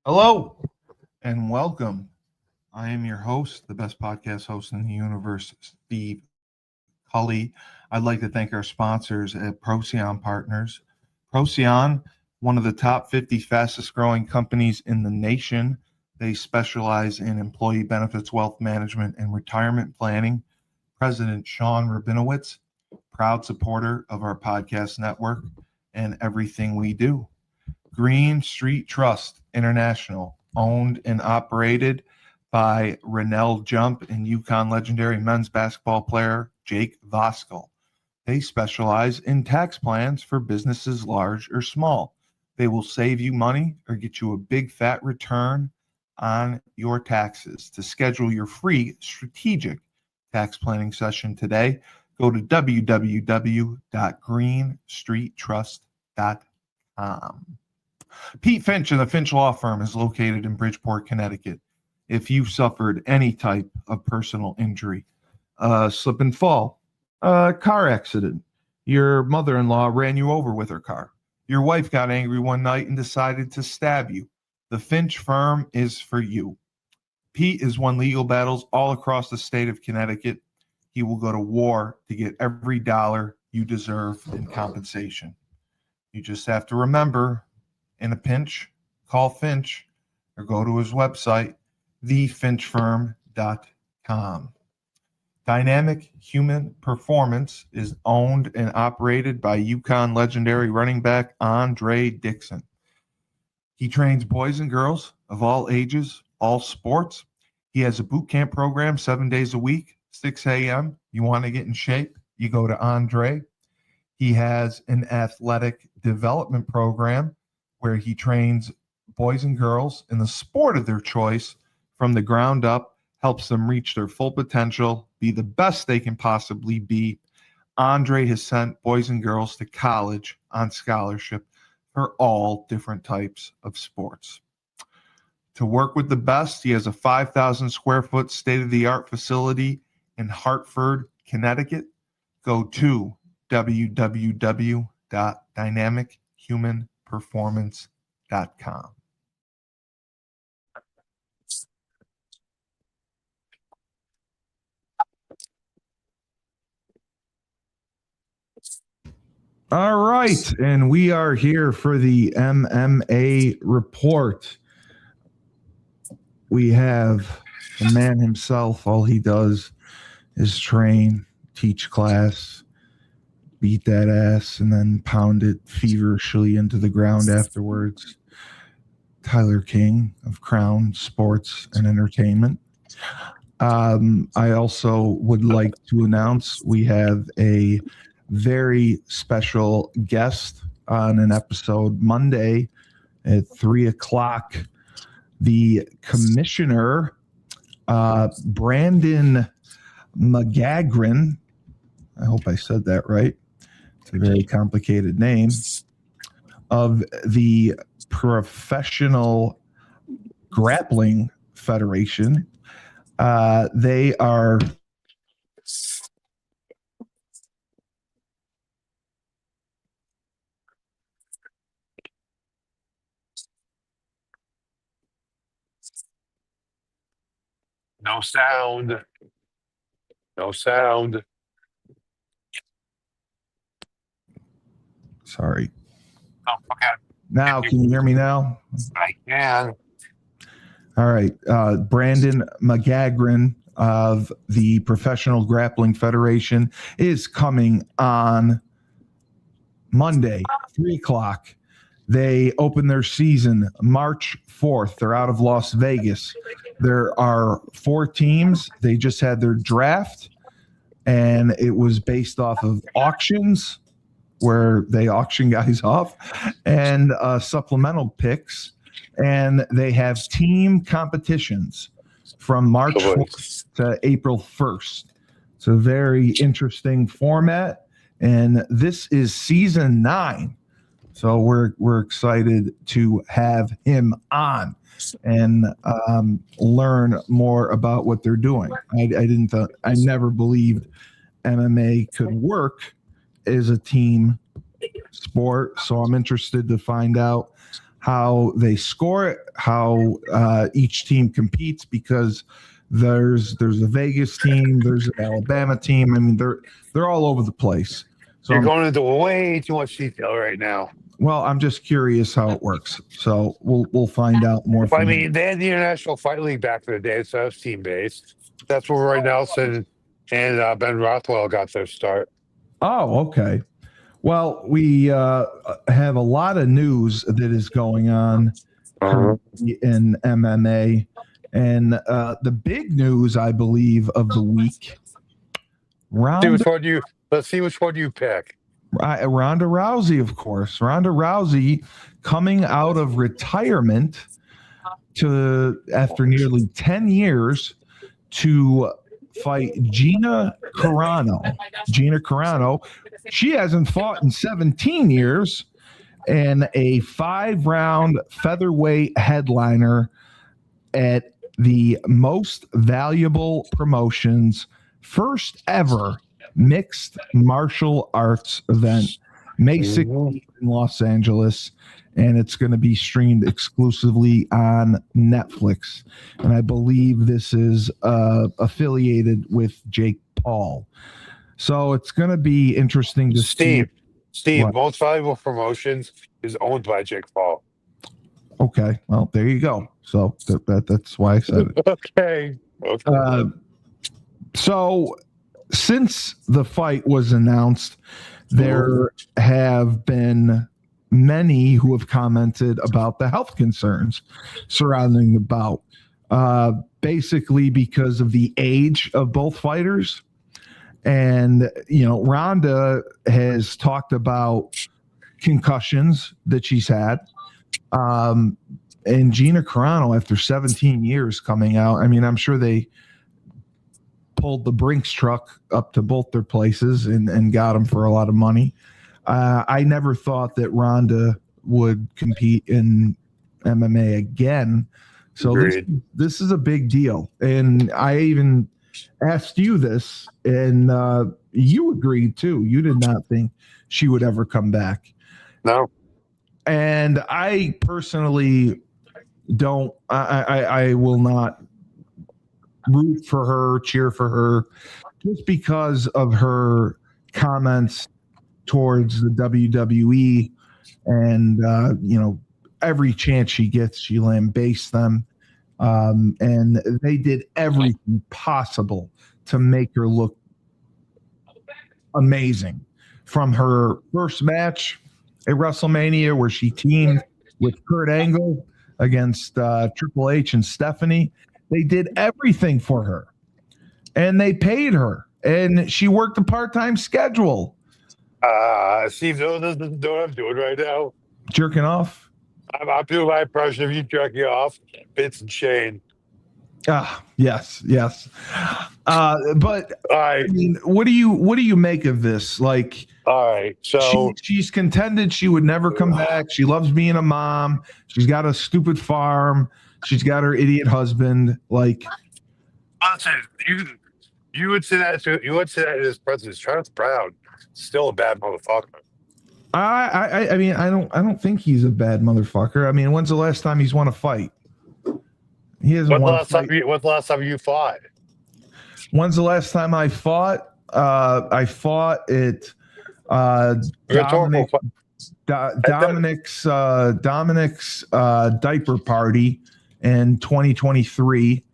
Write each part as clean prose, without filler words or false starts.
Hello and welcome. I am your host, the best podcast host in the universe, Steve Cully. I'd like to thank our sponsors at Procyon Partners. Procyon, one of the top 50 fastest growing companies in the nation. They specialize in employee benefits, wealth management, and retirement planning. President Sean Rabinowitz, proud supporter of our podcast network and everything we do. Green Street Trust International, owned and operated by Rennell Jump and UConn legendary men's basketball player Jake Voskuhl. They specialize in tax plans for businesses large or small. They will save you money or get you a big fat return on your taxes. To schedule your free strategic tax planning session today, go to www.greenstreettrust.com. Pete Finch and the Finch Law Firm is located in Bridgeport, Connecticut. If you've suffered any type of personal injury, slip and fall, a car accident, your mother-in-law ran you over with her car, your wife got angry one night and decided to stab you, the Finch Firm is for you. Pete has won legal battles all across the state of Connecticut. He will go to war to get every dollar you deserve in compensation. You just have to remember, in a pinch, call Finch or go to his website, thefinchfirm.com. Dynamic Human Performance is owned and operated by UConn legendary running back Andre Dixon. He trains boys and girls of all ages, all sports. He has a boot camp program 7 days a week, 6 a.m. You want to get in shape, you go to Andre. He has an athletic development program where he trains boys and girls in the sport of their choice from the ground up, helps them reach their full potential, be the best they can possibly be. Andre has sent boys and girls to college on scholarship for all different types of sports. To work with the best, he has a 5,000 square foot state-of-the-art facility in Hartford, Connecticut. Go to www.dynamichumanperformance.com. All right, and we are here for the MMA Report. We have the man himself. All he does is train, teach class, beat that ass, and then pound it feverishly into the ground afterwards. Tyler King of Crown Sports and Entertainment. I also would like to announce we have a very special guest on an episode Monday at 3:00. The commissioner, Brandon McGagren, I hope I said that right. It's a very complicated name, of the Professional Grappling Federation. They are No sound. No sound. sorry. Oh, okay. Now, can you hear me now? I can. All right. Brandon McGagren of the Professional Grappling Federation is coming on Monday, 3:00. They open their season March 4th. They're out of Las Vegas. There are 4 teams. They just had their draft, and it was based off of auctions where they auction guys off and supplemental picks. And they have team competitions from March 4th to April 1st. It's a very interesting format. And this is season 9. So we're excited to have him on and learn more about what they're doing. I never believed MMA could work as a team sport. So I'm interested to find out how they score it, how each team competes, because there's a Vegas team, there's an Alabama team. I mean, they're all over the place. So You're going into way too much detail right now. well, I'm just curious how it works. So we'll find out more. I mean, they had the International Fight League back in the day, so that's team based. That's where Roy Nelson and Ben Rothwell got their start. Oh, okay. Well, we have a lot of news that is going on currently in MMA. And the big news, I believe, of the week, Let's see which one you pick. Ronda Rousey, of course. Ronda Rousey coming out of retirement after nearly 10 years to fight Gina Carano. Gina Carano, she hasn't fought in 17 years, and a 5-round featherweight headliner at the Most Valuable Promotions first ever mixed martial arts event, May 16th in Los Angeles, and it's going to be streamed exclusively on Netflix. And I believe this is affiliated with Jake Paul. So it's going to be interesting to see. Steve, What? Most Valuable Promotions is owned by Jake Paul. Okay, well, there you go. So that's why I said it. Okay. So since the fight was announced, there have been many who have commented about the health concerns surrounding the bout, basically because of the age of both fighters. And, Ronda has talked about concussions that she's had. And Gina Carano, after 17 years coming out, I mean, I'm sure they pulled the Brinks truck up to both their places and got them for a lot of money. I never thought that Ronda would compete in MMA again. So this is a big deal. And I even asked you this, and you agreed too. You did not think she would ever come back. No. And I personally don't. I will not root for her, cheer for her, just because of her comments towards the WWE. And every chance she gets, she lambastes them. And they did everything possible to make her look amazing. From her first match at WrestleMania, where she teamed with Kurt Angle against Triple H and Stephanie, they did everything for her, and they paid her, and she worked a part-time schedule. Steve, know what I'm doing right now? Jerking off? I'm doing my impression of you jerking off, Vince and Shane. Yes. But I mean, what do you make of this? Like, all right, so she's contended she would never come back. She loves being a mom. She's got a stupid farm. She's got her idiot husband. Like, listen, you would say that in his presence. Travis Brown, still a bad motherfucker. I mean, I don't think he's a bad motherfucker. I mean, when's the last time he's won a fight? He hasn't won a fight. When's the last time you fought? When's the last time I fought? I fought at Dominic's diaper party in 2023,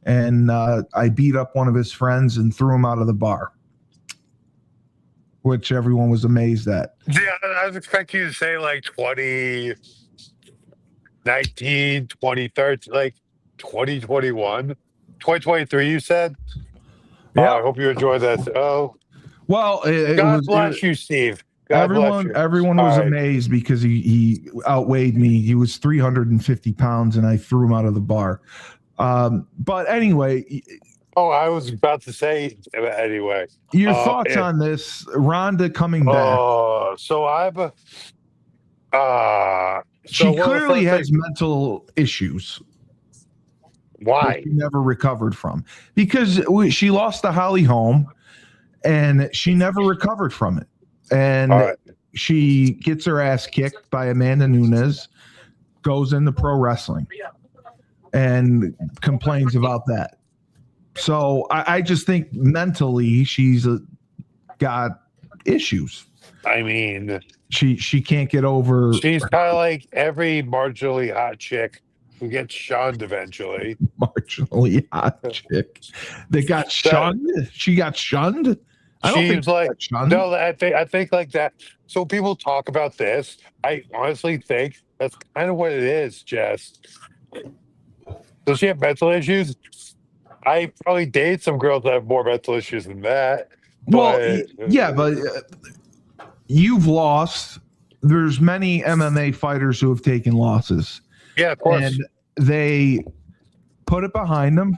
and I beat up one of his friends and threw him out of the bar, which everyone was amazed at. Yeah, I was expecting you to say like 2019, 2013, like 2021, 2023, you said? Yeah. I hope you enjoyed that. Oh, well, God bless you, Steve. Everyone was amazed because he outweighed me. He was 350 pounds, and I threw him out of the bar. But anyway. Oh, I was about to say anyway. Your thoughts on this, Ronda coming back? So she clearly has mental issues. Why? She never recovered from, because she lost to Holly Holm, and she never recovered from it. And she gets her ass kicked by Amanda Nunes, goes into pro wrestling and complains about that. So I just think mentally she's got issues. I mean, she can't get over. she's kind of like every marginally hot chick who gets shunned eventually. Marginally hot chick. They got shunned. She got shunned. I don't think She's like, got shunned. no, I think like that. So people talk about this. I honestly think that's kind of what it is, Jess. Does she have mental issues? I probably date some girls that have more mental issues than that. Well, But yeah, but you've lost. There's many MMA fighters who have taken losses. yeah, of course. And they put it behind them.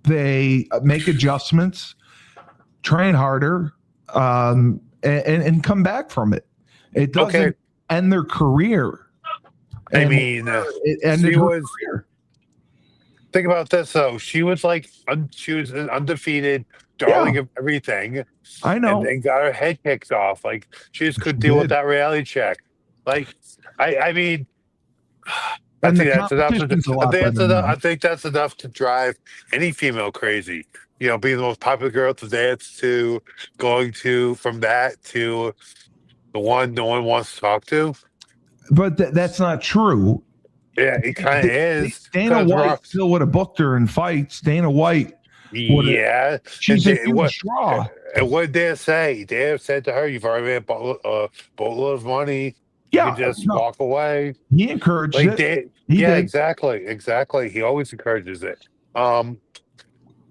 They make adjustments, train harder, and come back from it. It doesn't end their career. I mean, it ended her career. Think about this though. She was like, she was an undefeated darling of everything. I know. And then got her head kicked off. Like she just couldn't deal with that reality check. Like, I mean, I think that's enough. I think that's enough to drive any female crazy. You know, being the most popular girl to dance to, going to from that to the one no one wants to talk to. But that's not true. Yeah, it kind of is. Dana White still would have booked her in fights. Dana White. Yeah. She's a huge draw. And what did they say? They said to her, you've already made a boatload of money. Yeah. You can just walk away. He encouraged it. He did. Exactly. He always encourages it. We're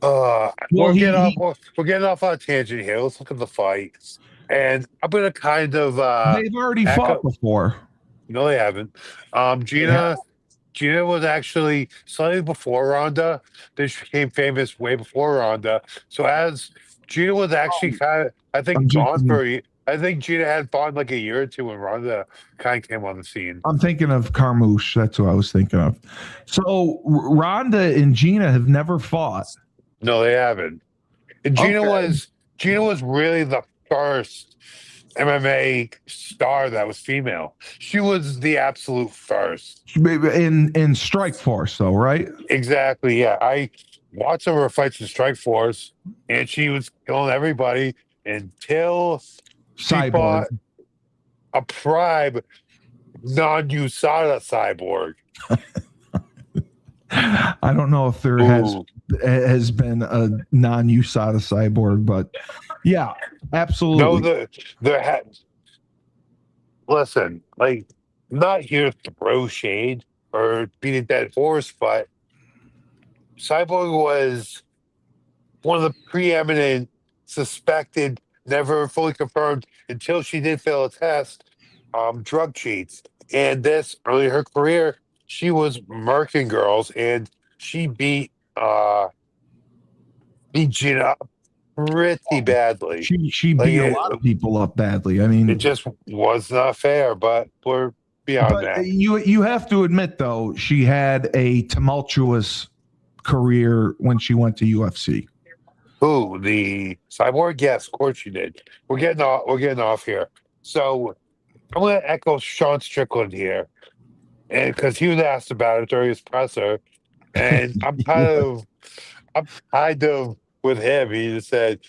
getting off on a tangent here. Let's look at the fight. And I'm gonna kind of they've already fought before. No, they haven't. Gina was actually slightly before Ronda. Then she became famous way before Ronda. So as Gina was actually kind of, I think Gina had fought like a year or two when Ronda kind of came on the scene. I'm thinking of Carmouche. That's who I was thinking of. So Ronda and Gina have never fought. No, they haven't. And Gina was really the first MMA star that was female. She was the absolute first in Strikeforce, though, right? Exactly. Yeah, I watched some of her fights in Strikeforce, and she was killing everybody until she fought a prime non-USADA cyborg. I don't know if there has been a non-USADA cyborg, but yeah, absolutely. No, listen, like, not here to throw shade or beat a dead horse, but Cyborg was one of the preeminent, suspected, never fully confirmed until she did fail a test, drug cheats. And this early in her career, she was murking girls, and she beat Gina up pretty badly. She beat a lot of people up badly. I mean, it just was not fair, but we're beyond that. You have to admit, though, she had a tumultuous career when she went to UFC. Who, the Cyborg? Yes, of course she did. We're getting off here. So I'm going to echo Sean Strickland here, and because he was asked about it during his presser, and I'm kind of with him. He just said,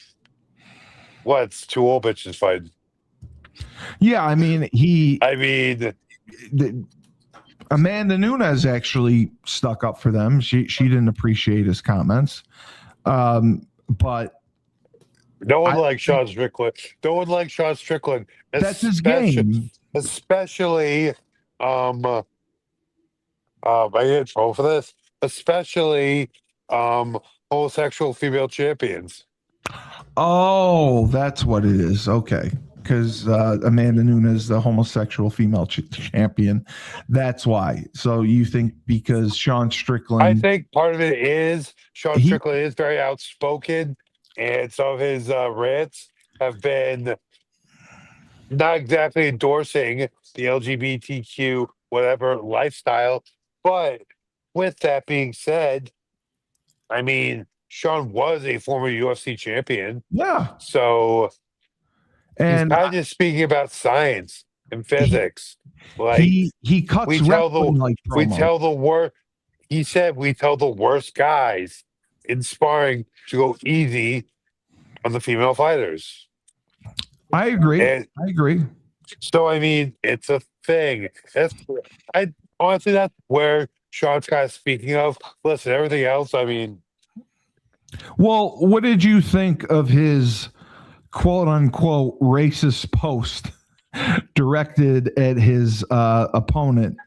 "What's two old bitches fighting?" Yeah, I mean, Amanda Nunes actually stuck up for them. She didn't appreciate his comments, but no one likes Sean Strickland. No one likes Sean Strickland. That's his game. Especially, I get in trouble for this. Especially, homosexual female champions. Oh, that's what it is. Okay. Because Amanda Nunes, the homosexual female champion, that's why. So you think because Sean Strickland? I think part of it is Strickland is very outspoken, and some of his rants have been not exactly endorsing the LGBTQ whatever lifestyle. But with that being said, I mean, Sean was a former UFC champion. Yeah. So, and he's kind of speaking about science. in physics. Like he cuts we tell the wrestling like we promo. tell the worst. He said we tell the worst guys in sparring to go easy on the female fighters. I agree. And I agree. so I mean, it's a thing. I honestly that's where Sean's kind of speaking of. Listen, everything else, I mean, Well, what did you think of his quote unquote racist post directed at his opponent,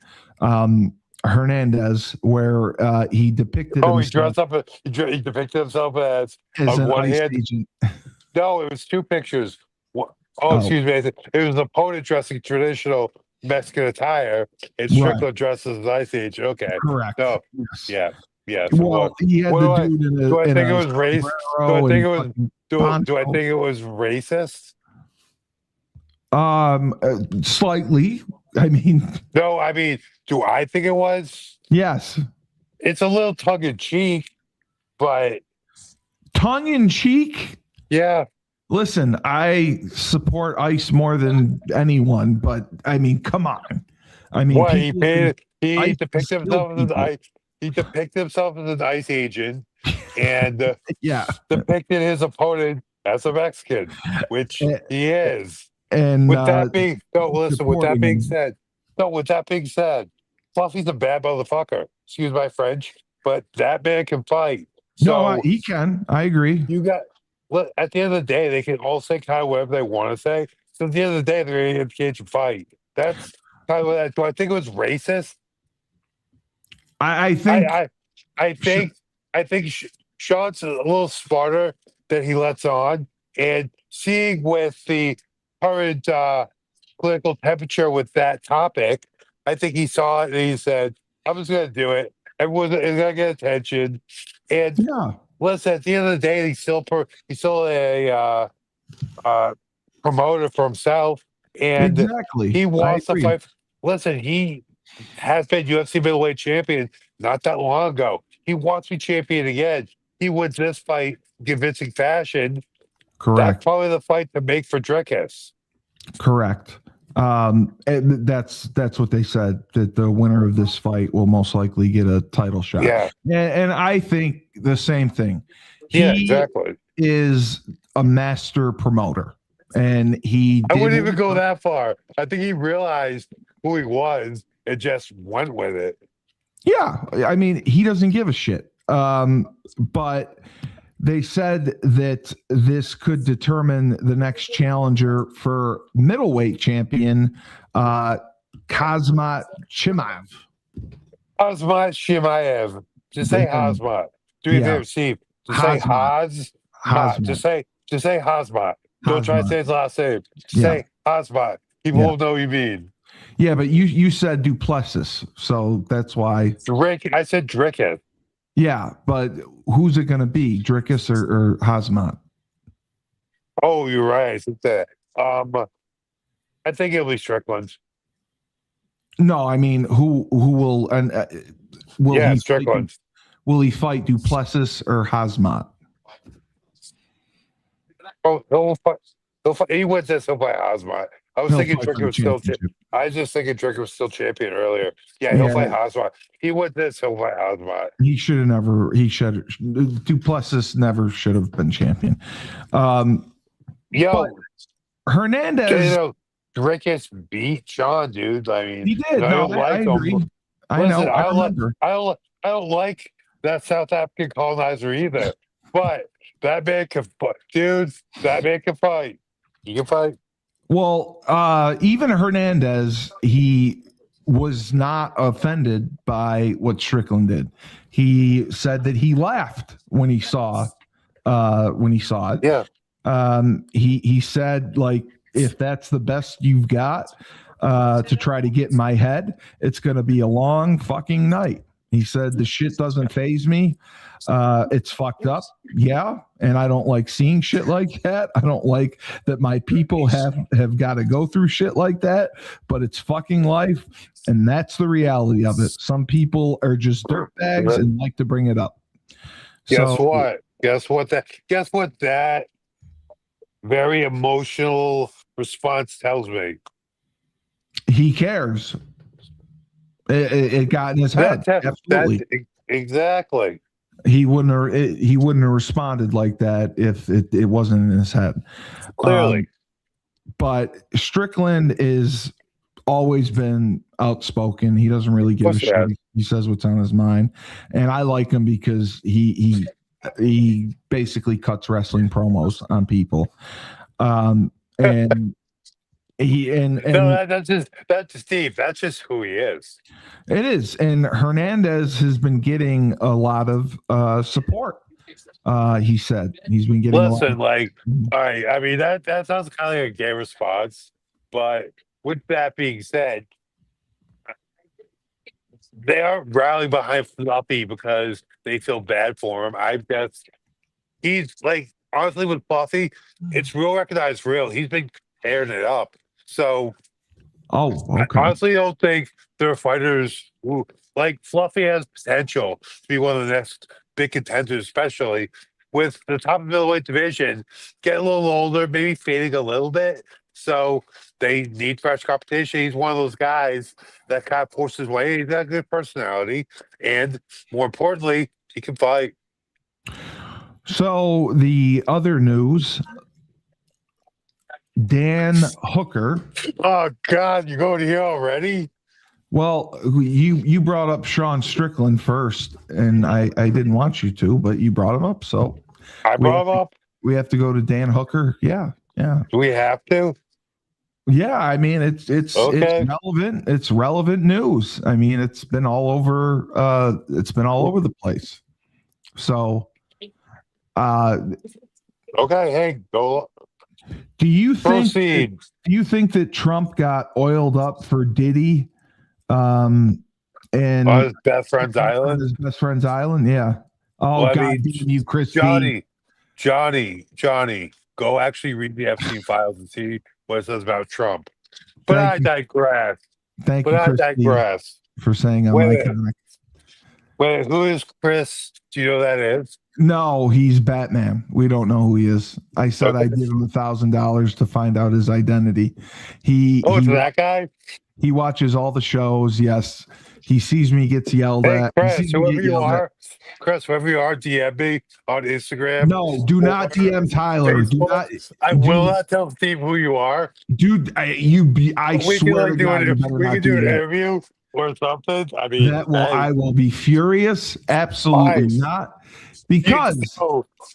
Hernandez, where he depicted he himself dressed up. He depicted himself as as on an one ICE hand. agent. No, it was two pictures. Oh. Excuse me. It was an opponent dressing traditional Mexican attire, and Right. Strickland dresses as an ice agent. Okay. Correct. No. Yes. Yeah. Yeah. Well, he had what the dude in a, do I in think it a was race? Do I sombrero think it and was? fucking Do I poncho. think it was racist? Slightly. I mean, No. I mean, do I think it was? yes. It's a little tongue in cheek, but Tongue in cheek. yeah. Listen, I support ICE more than anyone, but I mean, come on. I mean, What he people paid? He ICE depicted kill himself as an people. ice. He depicted himself as an ice agent, and Yeah. depicted his opponent as a Mexican, which A- he is. And With that being no, listen. With that supporting being him. said, no. With that being said, Fluffy's a bad motherfucker. Excuse my French, but that man can fight. No, So he can. I agree. you got. Look, at the end of the day, they can all say kind of whatever they want to say. So at the end of the day, they're going to get the cage and fight. That's kind of what do I think it was racist? I think I think Sean's a little smarter than he lets on, and seeing with the current political temperature with that topic, I think he saw it and he said, "I'm just going to do it. Everyone's going to get attention." And yeah. listen, at the end of the day, he's still a promoter for himself, and Exactly. he I wants to agree. fight. Listen, he has been UFC middleweight champion not that long ago. He wants to be champion again. He wins this fight in convincing fashion. That's Correct. probably the fight to make for Drickus. Correct. And that's what they said, that the winner of this fight will most likely get a title shot. Yeah. And I think the same thing. Yeah, He exactly. is a master promoter, and I wouldn't even go that far. I think he realized who he was and just went with it. Yeah, I mean, he doesn't give a shit. But they said that this could determine the next challenger for middleweight champion, Kazmat Chimaev. Hazmat Shimaev. Just say Hazmat. Do you think Steve? Just say Haz. Just say Hazmat. Don't try to say his last name. Just say Hazmat. People will know you mean. Yeah, but you said Duplessis, so that's why. I said Drickus. Yeah, but who's it going to be, Drickus or Hazmat? Oh, you're right. I said that. I think it'll be Strickland. No, I mean who will and will he Strickland. Will he fight Duplessis or Hazmat? Oh, he'll fight. He wins this. He'll fight Hazmat. I was thinking Drickus was still. I was just thinking Drickus was still champion earlier. Yeah, he'll fight Hazmat. He wins this. He'll fight Hazmat. He should have never. Duplessis never should have been champion. Hernandez. Drickus beat Sean, dude. I mean, he did. I don't like agree. him. I Listen, know. I don't like that South African colonizer either. But that man can fight, dude. That man can fight. He can fight. Well, even Hernandez, he was not offended by what Strickland did. He said that he laughed when he saw it. Yeah. He said, like, if that's the best you've got to try to get in my head, it's going to be a long fucking night. He said the shit doesn't faze me. It's fucked up. Yeah. And I don't like seeing shit like that. I don't like that my people have got to go through shit like that, but it's fucking life. And that's the reality of it. Some people are just dirtbags and like to bring it up. Guess what that very emotional response tells me? He cares. It got in his head. Absolutely. Exactly. He wouldn't have responded like that if it wasn't in his head. Clearly. But Strickland is always been outspoken. He doesn't really give a shit. He says what's on his mind, and I like him because he basically cuts wrestling promos on people, and no, that's Steve. That's just who he is. It is, and Hernandez has been getting a lot of support. He said he's been getting. Listen, all right. I mean that sounds kind of like a gay response, but with that being said, they are rallying behind Fluffy because they feel bad for him. I guess he's like, honestly, with Fluffy, it's real recognized real. He's been tearing it up. So, okay. I honestly don't think there are fighters who, like, Fluffy has potential to be one of the next big contenders, especially with the top middleweight division getting a little older, maybe fading a little bit. So they need fresh competition. He's one of those guys that kind of forces his way. He's got a good personality, and more importantly, he can fight. So the other news, Dan Hooker. Oh God, you're going here already? Well, you brought up Sean Strickland first, and I didn't want you to, but you brought him up, so I brought him up. We have to go to Dan Hooker. Yeah. Do we have to? Yeah, I mean it's relevant. It's relevant news. I mean it's been all over. It's been all over the place. So, okay, hey, go. Do you Proceed. Do you think that Trump got oiled up for Diddy? And on his best friend's island. His best friend's island. Yeah. Oh, well, God, you, Christy. Johnny, go actually read the Epstein files and see what it says about Trump. But I digress. Thank you, Christy, I digress for saying I'm iconic. Wait, who is Chris? Do you know who that is? No, he's Batman. We don't know who he is. I said I'd give him $1,000 to find out his identity. It's that guy? He watches all the shows. Yes. He sees me, gets yelled at. Chris, whoever you are, DM me on Instagram. No, do not DM Tyler. Do not. I will not tell Steve who you are, dude. I swear to God, we can do an interview or something. I mean, I will be furious. Absolutely not, because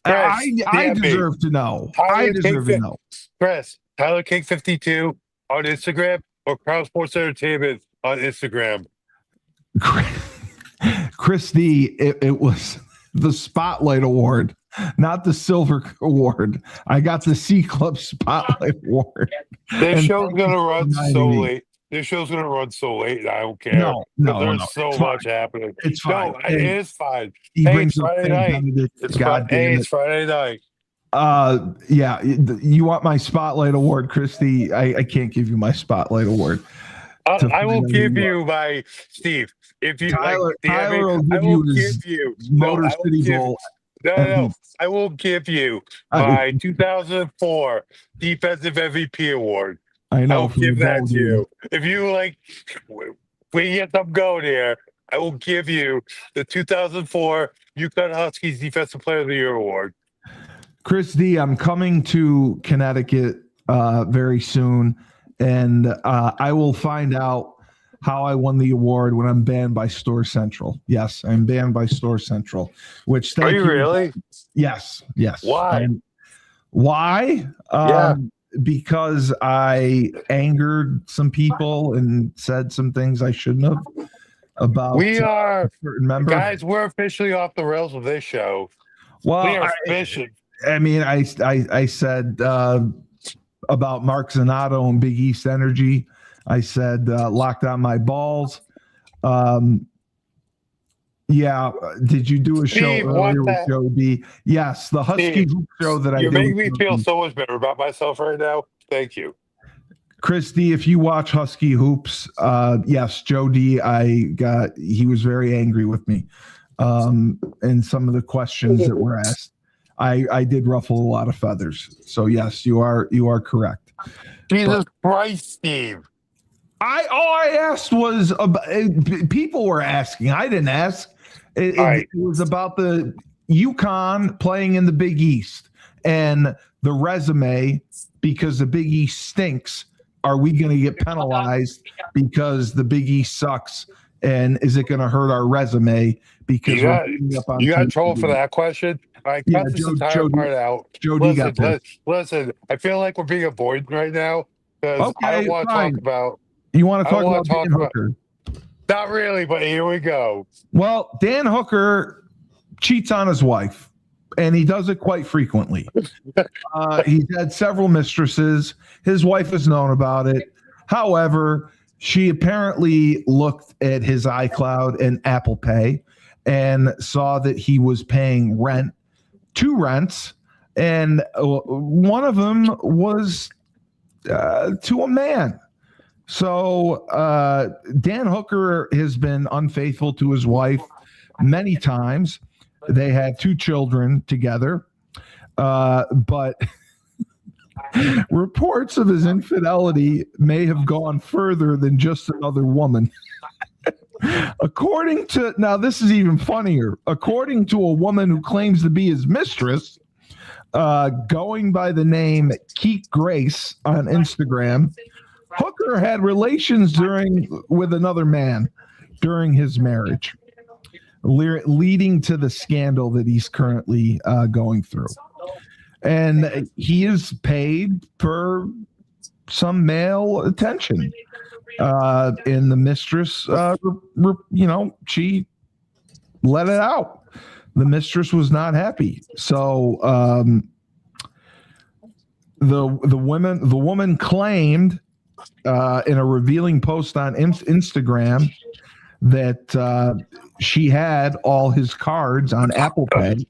I deserve to know. I deserve to know. Chris, Tyler King 52 on Instagram or Crown Sports Entertainment on Instagram. Christy, it was the Spotlight Award, not the Silver Award. I got the C Club Spotlight Award. This show's gonna run so late. This show's gonna run so late, and I don't care. No. There's so much happening. It's fine. No, it is fine. It's Friday night. It's Friday night. Yeah. You want my Spotlight Award, Christy? I can't give you my Spotlight Award. I will give you my Steve. If you Tyler I will give you Motor City Bowl. No. I will give you my 2004 Defensive MVP award. I know. I'll give that to you. If you we get them going here, I will give you the 2004 UConn Huskies Defensive Player of the Year award. Chris D, I'm coming to Connecticut very soon, and I will find out how I won the award when I'm banned by Store Central. Yes, I'm banned by Store Central. Which are you really? Yes. Why? Why? Because I angered some people and said some things I shouldn't have about. We are certain member. Guys. We're officially off the rails with this show. Well, we are officially. I mean, I said about Mark Zanato and Big East Energy. I said locked on my balls. Yeah. Did you do a show earlier with Joe D? Yes, the Husky Hoop show that I did. You're making me feel so much better about myself right now. Thank you. Chris D, if you watch Husky Hoops, yes, Joe D, he was very angry with me. And some of the questions that were asked. I did ruffle a lot of feathers. So yes, you are correct. Jesus Christ, Steve. All I asked was people were asking. I didn't ask. It was about the UConn playing in the Big East and the resume because the Big East stinks. Are we going to get penalized because the Big East sucks? And is it going to hurt our resume because you got trouble for that question? All right, cut this entire part out. Listen, I feel like we're being avoided right now because I don't want to talk about. You want to talk about Dan Hooker? Not really, but here we go. Well, Dan Hooker cheats on his wife, and he does it quite frequently. He's had several mistresses. His wife has known about it. However, she apparently looked at his iCloud and Apple Pay and saw that he was paying two rents, and one of them was to a man. So Dan Hooker has been unfaithful to his wife many times. They had 2 children together, but reports of his infidelity may have gone further than just another woman. According to, now this is even funnier, according to a woman who claims to be his mistress, going by the name Keith Grace on Instagram, Hooker had relations with another man during his marriage, leading to the scandal that he's currently going through. And he is paid for some male attention. And the mistress, she let it out. The mistress was not happy. So the woman claimed in a revealing post on Instagram that she had all his cards on Apple Pay,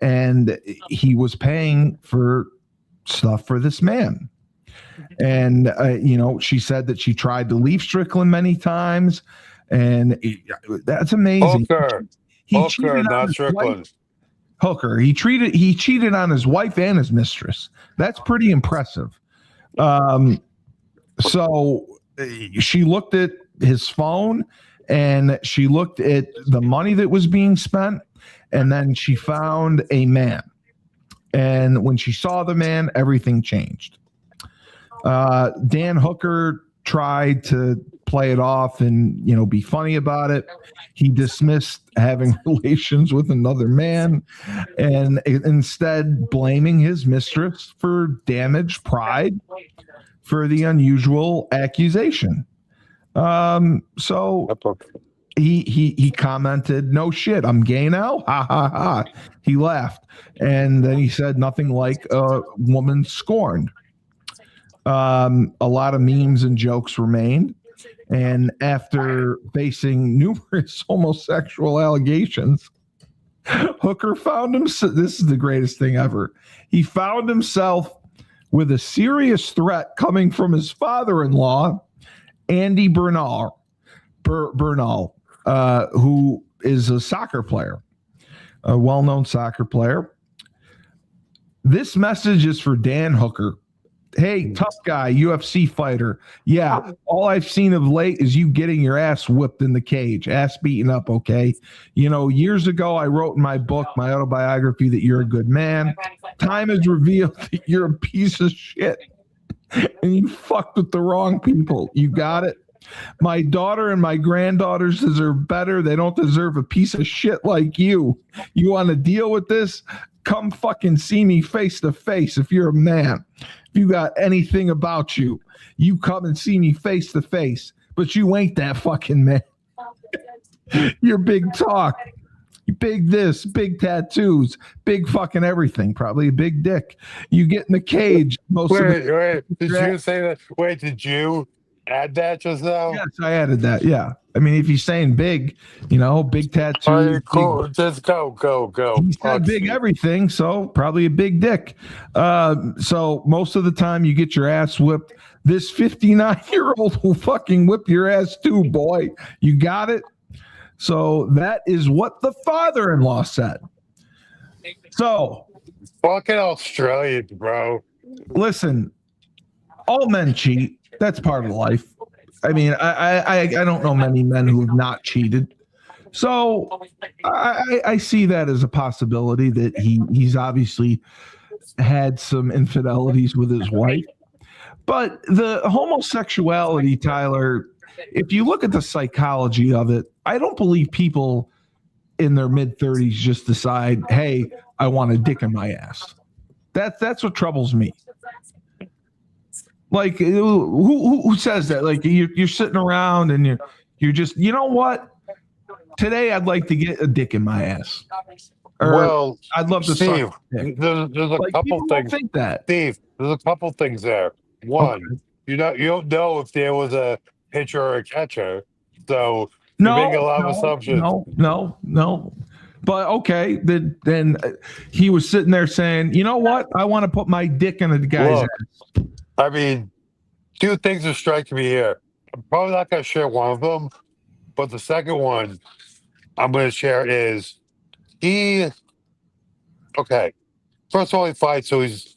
and he was paying for stuff for this man. And she said that she tried to leave Strickland many times, and that's amazing. Hooker, not Strickland. Hooker. He cheated on his wife and his mistress. That's pretty impressive. So she looked at his phone, and she looked at the money that was being spent, and then she found a man. And when she saw the man, everything changed. Dan Hooker tried to play it off and, be funny about it. He dismissed having relations with another man and instead blaming his mistress for damaged pride for the unusual accusation. So he commented, "No shit, I'm gay now." Ha ha ha. He laughed. And then he said nothing like a woman scorned. A lot of memes and jokes remained. And after facing numerous homosexual allegations, Hooker found himself, this is the greatest thing ever. He found himself with a serious threat coming from his father-in-law, Andy Bernal, who is a soccer player, a well-known soccer player. This message is for Dan Hooker. Hey, tough guy, UFC fighter. Yeah, all I've seen of late is you getting your ass whipped in the cage, ass beaten up, okay? Years ago, I wrote in my book, my autobiography, that you're a good man. Time has revealed that you're a piece of shit, and you fucked with the wrong people. You got it? My daughter and my granddaughters deserve better. They don't deserve a piece of shit like you. You want to deal with this? Come fucking see me face to face if you're a man. If you got anything about you, you come and see me face to face. But you ain't that fucking man. You're big talk. Big this, big tattoos, big fucking everything. Probably a big dick. You get in the cage. Wait, did you say that? Wait, did you add that just now? Yes, I added that. Yeah. I mean, if he's saying big, big tattoos. All right, cool. Just go. He said big everything, so probably a big dick. So most of the time you get your ass whipped. This 59-year-old will fucking whip your ass too, boy. You got it? So that is what the father-in-law said. So. Fucking Australians, bro. Listen, all men cheat. That's part of life. I mean, I don't know many men who have not cheated. So I see that as a possibility that he's obviously had some infidelities with his wife. But the homosexuality, Tyler, if you look at the psychology of it, I don't believe people in their mid 30s just decide, hey, I want a dick in my ass. That's what troubles me. Like, who says that? Like, you're sitting around and you're just, you know what? Today I'd like to get a dick in my ass. Or Well, I'd love to Steve, suck a dick. there's a Like, couple people don't things. think that. Steve, there's a couple things there. One, Okay. you don't know if there was a pitcher or a catcher, so you're making a No, lot of no, assumptions. no. But okay, then he was sitting there saying, "You know what? I want to put my dick in a guy's Look, ass." I mean, two things are striking me here. I'm probably not going to share one of them, but the second one I'm going to share is he. Okay, first of all, he fights, so he's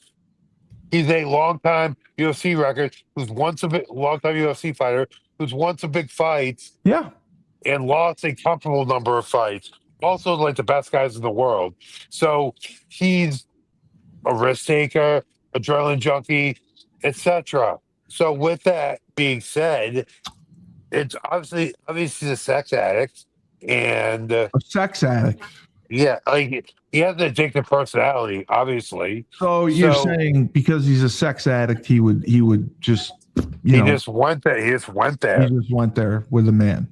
a long time UFC record who's once a long time UFC fighter who's once a big fights Yeah, and lost a comfortable number of fights. Also, like the best guys in the world. So he's a risk taker, adrenaline junkie, etc. So with that being said, it's obviously he's a sex addict, and a sex addict. yeah, like he has an addictive personality, obviously. So you're So saying because he's a sex addict, he would just he just went there. He just went he there. just went there with a man.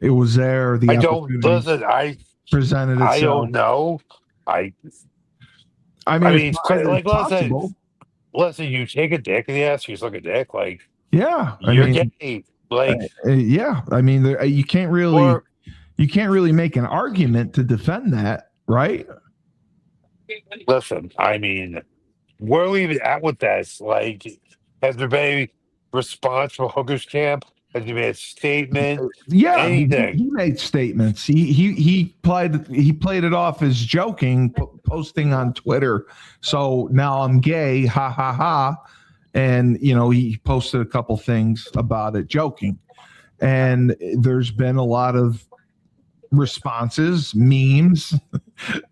It was there. The I don't opportunity listen. presented I itself. don't know. I I I mean, mean, it's like possible. listen. You take a dick in the ass, you suck a dick. Like Yeah, I you're mean, gay. Like yeah. I mean, you can't really or make an argument to defend that, right? listen. I mean, where are we even at with this? Like, has there been any response from Hooker's camp? Has there been a statement? Yeah, Anything? he made statements. He played it off as joking, posting on Twitter. So now I'm gay, ha ha ha, and he posted a couple things about it, joking. And there's been a lot of responses, memes,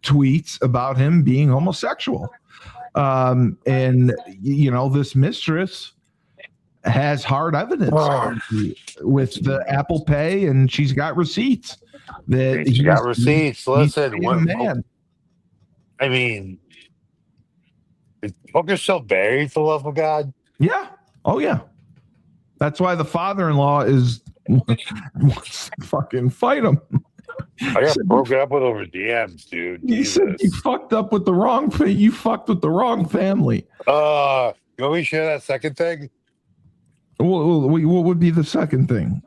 tweets about him being homosexual. And this mistress has hard evidence with the Apple Pay, and she's got receipts that She got receipts. he's Listen, paid a man. I mean, is Hooker still buried for the love of God? Yeah. Oh yeah. That's why the father-in-law is wants to fucking fight him. I got broken up with over DMs, dude. He said you fucked up with the wrong thing. You fucked with the wrong family. You want me to share that second thing? What would be the second thing?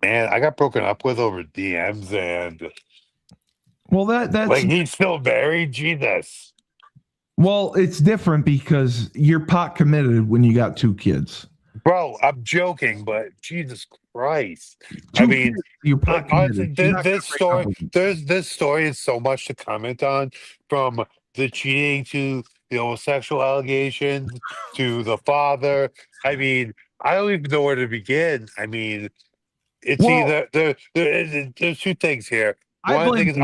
Man, I got broken up with over DMs, and Well, that's like he's still married. Jesus. well, it's different because you're pot committed when you got two kids. Bro, I'm joking, but Jesus Christ. Two I mean, kids, you're pot honestly, committed. this story is so much to comment on, from the cheating to the homosexual allegations to the father. I mean, I don't even know where to begin. I mean, it's either there's two things here. One, I think it's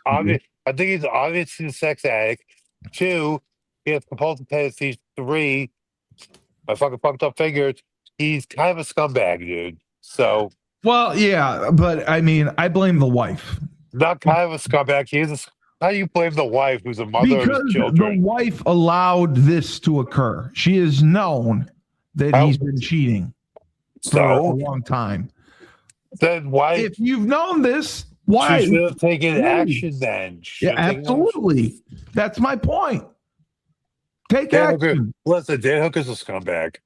obvious. I think it's obvious he's a sex addict. Two, he has compulsive tendencies. Three, my fucking fucked up fingers, he's kind of a scumbag, dude. So, well, yeah, but I mean, I blame the wife. not kind of a scumbag. How do you blame the wife who's a mother of his children? The wife allowed this to occur. She has known that he's been cheating for a long time. Then why? If you've known this, why? She should have taken action then. Yeah, absolutely. That's my point. Take action. Listen, Dan Hooker's a scumbag.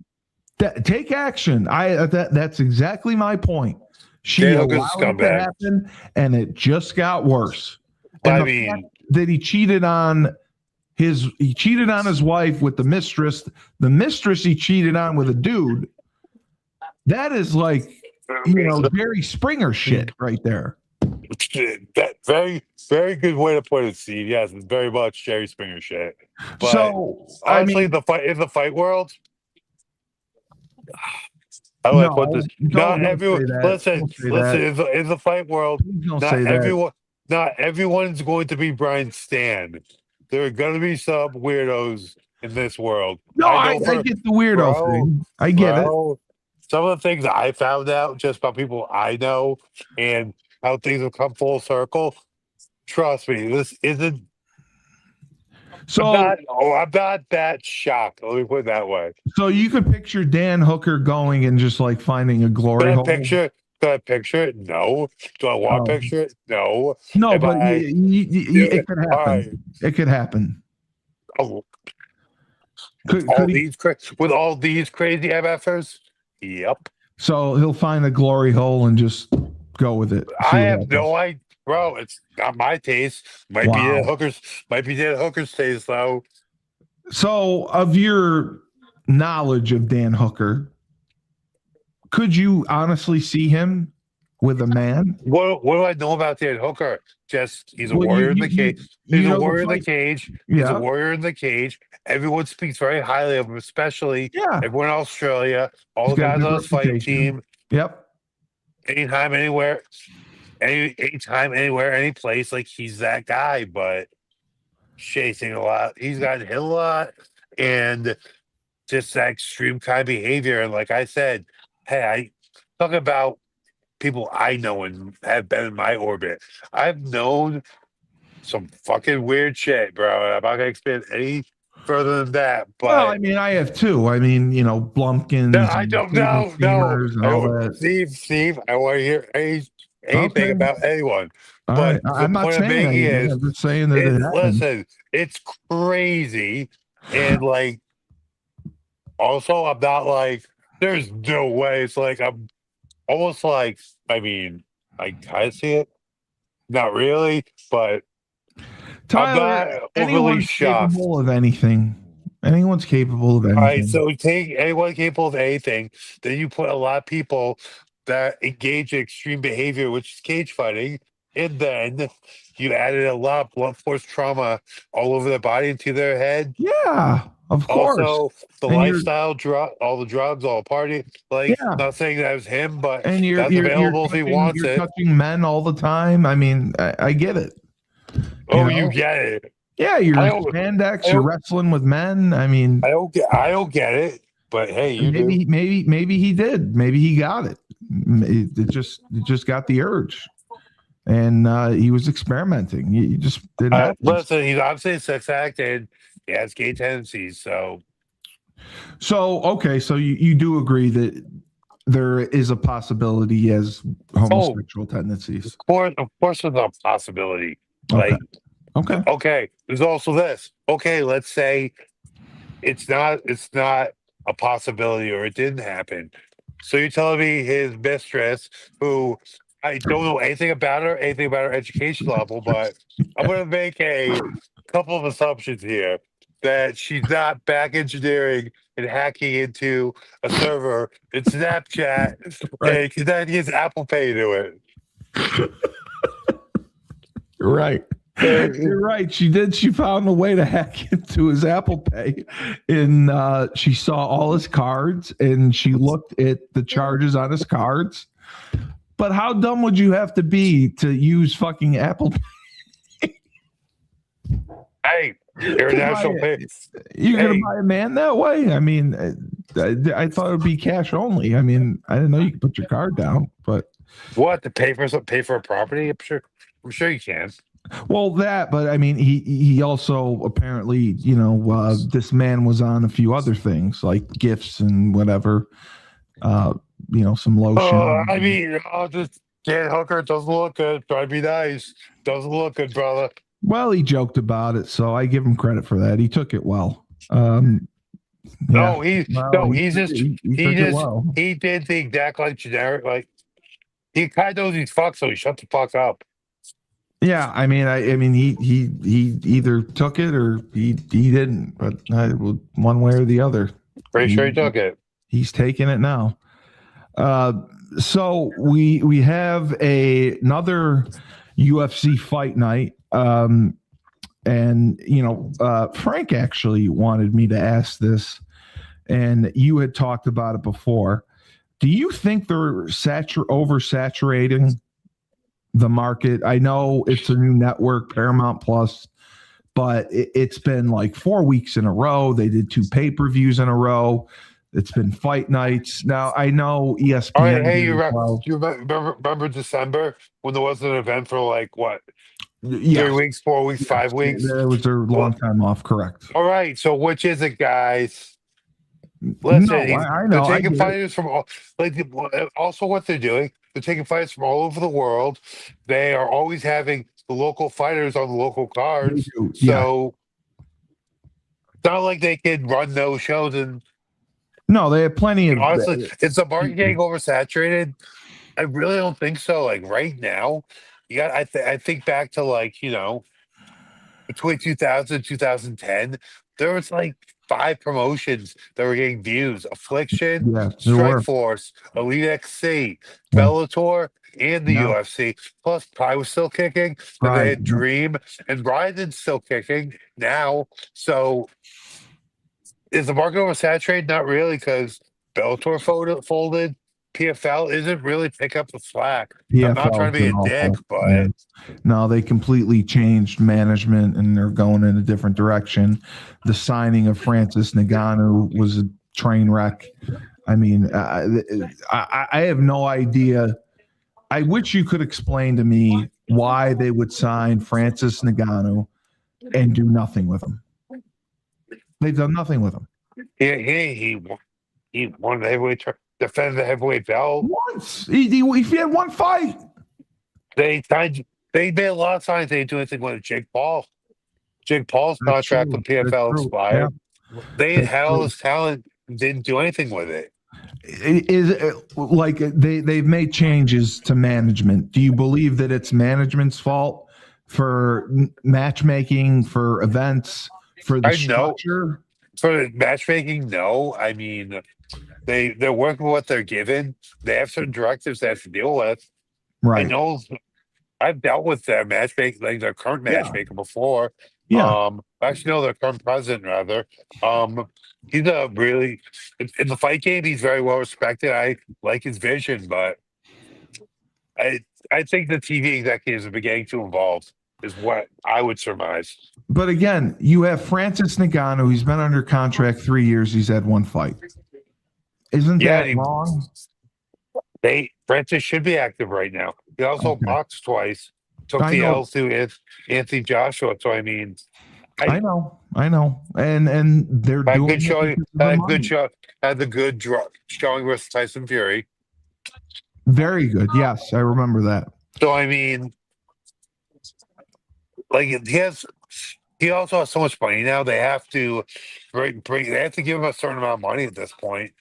Take action. That's exactly my point. She allowed it to happen, and it just got worse. And I mean, fact that he cheated on his wife with the mistress. The mistress he cheated on with a dude. That is like Jerry Springer shit right there. That very, very good way to put it, Steve. Yes, it's very much Jerry Springer shit. But So honestly, in the fight world, I like what this. Not Don't everyone. say that. Listen, Don't say listen. that. In the fight world, Please don't not say that. everyone. Not everyone's going to be Brian Stan. There are going to be some weirdos in this world. No, I I know for get the weirdo bro, thing. I get it. bro. Some of the things I found out just about people I know and how things have come full circle. Trust me, this isn't. I'm So, not. Oh, I'm not that shocked. Let me put it that way. so you could picture Dan Hooker going and just like finding a Can glory I hole. picture? Can I picture it? No. Do I want to Oh. picture it? No. No, Am but I? Do it could all right. happen. It could happen. Oh, Could he? with all these crazy MFers? Yep. So he'll find a glory hole and just go with it. See I what have happens. no idea, bro. It's not my taste. Might be Wow. the hookers. Might be the hookers' taste though. So, of your knowledge of Dan Hooker, could you honestly see him with a man? What do I know about Dan Hooker? Just he's a Well, warrior in the cage. He's you a know the warrior in the fight. cage. He's a Yeah, warrior in the cage. Everyone speaks very highly of him, especially yeah. everyone in Australia, all He's the got a guys good on his fight reputation. team. Yep. Anytime, anywhere, anytime, anywhere, any place. Like he's that guy, but chasing a lot. He's gotten hit a lot, and just that extreme kind of behavior. And like I said, hey, I talk about people I know and have been in my orbit. I've known some fucking weird shit, bro. And I'm not gonna expand any further than that. Well, But I mean, I have too. I mean, no, Blumpkins I and don't table know. No, steamers and I all don't, that. Steve, I want to hear anything Okay. about anyone. All right. But the I'm not point I'm saying making anything. is, I'm just saying that it happened. listen, it's crazy, and like, also, I'm not like, there's no way. It's like I'm almost like, I mean, I kind of see it, not really, but I'm Tyler, not overly anyone's shocked. capable of anything. Anyone's capable of All right, anything. so take anyone capable of anything, then you put a lot of people that engage in extreme behavior, which is cage fighting, and then you added a lot of blunt force trauma all over their body into their head. Yeah, of course. Also, the And you're lifestyle, all the drugs, all the party. Like, yeah, not saying that was him, but and that's available if he wants you're it. touching men all the time. I mean, I get it. Oh, you get it. Yeah, you're I don't, spandex. I You're don't, wrestling with men. I mean, I don't get it. But hey, you do. maybe he did. Maybe he got it. It just got the urge, and he was experimenting. You just didn't have to. Listen, he's obviously a sex addict and he has gay tendencies. So Okay, so you do agree that there is a possibility he has homosexual tendencies. of course, there's a possibility. Okay. Like, okay, there's also this. Okay, let's say it's not a possibility or it didn't happen. So you're telling me his mistress, who I don't know anything about her education level, but I'm going to make a couple of assumptions here that she's not back engineering and hacking into a server in Snapchat Right. and then use Apple Pay to it. Right. You're right. She did. She found a way to hack into his Apple Pay, and she saw all his cards, and she looked at the charges on his cards. But how dumb would you have to be to use fucking Apple Pay? Hey, international pay. You're gonna buy a man that way? I mean, I thought it would be cash only. I mean, I didn't know you could put your card down, but What, to pay for a property? I'm sure you can. well, but I mean, he also apparently, this man was on a few other things like gifts and whatever, some lotion. I mean, just Dan Hooker doesn't look good. Try to be nice. Doesn't look good, brother. Well, he joked about it, so I give him credit for that. He took it well. No, he he did the exact like generic, like he kind of knows he's fucked, so he shut the fuck up. Yeah, I mean, he either took it or he didn't, but one way or the other. Pretty sure he took it. He's taking it now. So we have another UFC Fight Night, and Frank actually wanted me to ask this, and you had talked about it before. Do you think they're oversaturating the market? I know it's a new network, Paramount Plus, but it's been like 4 weeks in a row. They did 2 pay-per-views in a row. It's been fight nights. Now, I know All right, ESPN hey, did as well. you remember December when there wasn't an event for like what, Yes, 3 weeks, 4 weeks, yes. 5 weeks? That was their long Well, time off, correct. all right, so which is it, guys? Listen, No, I they're know. I taking get it. fighters from all, like, also what they're doing. They're taking fighters from all over the world. They are always having the local fighters on the local They cards. do. Yeah. So it's not like they can run those shows. And No, they have plenty of honestly, is the market getting people. oversaturated? I really don't think so. Like right now, you got. I think back to like between 2000 2010, there was like 5 promotions that were getting views: Affliction, Yeah, there Strike were. Force, Elite XC, Yeah. Bellator, and the Yeah. UFC. Plus, Pride was still kicking, and they Right. had Dream and Ryden's still kicking now. So, is the market oversaturated? Not really, because Bellator folded. PFL isn't really pick up the slack. I'm not trying PFL's to be been a dick, awful. Yeah. but No, they completely changed management and they're going in a different direction. The signing of Francis Ngannou was a train wreck. I mean, I have no idea. I wish you could explain to me why they would sign Francis Ngannou and do nothing with him. They've done nothing with him. he won the defended the heavyweight belt. Once. He had one fight. They signed. They made a lot of signs. They didn't do anything with Jake Paul. Jake Paul's That's contract true. with That's PFL true. Yeah, expired. They that's had all true. this talent, didn't do anything with it. Is like they've made changes to management. Do you believe that it's management's fault for matchmaking, for events, for the I know structure? for the matchmaking. No, I mean they're working with what they're given. They have certain directives they have to deal with. I Right. know I've dealt with their matchmaking, like their current Yeah. matchmaker before. Yeah. Actually, no, their current president rather. He's a really in the fight game. He's very well respected. I like his vision, but I I think the TV executives are beginning to involve. Is what I would surmise. But again, you have Francis Ngannou. He's been under contract 3 years. He's had one fight. Isn't Yeah, that wrong? Francis should be active right now. He also Okay. boxed twice, took I the know. L to Anthony Joshua. So I mean, I know, and they're had doing good it showing, because of the had good money. show, had the good showing versus Tyson Fury. Very good. Yes, I remember that. So I mean, like he also has so much money now. They have to they have to give him a certain amount of money at this point.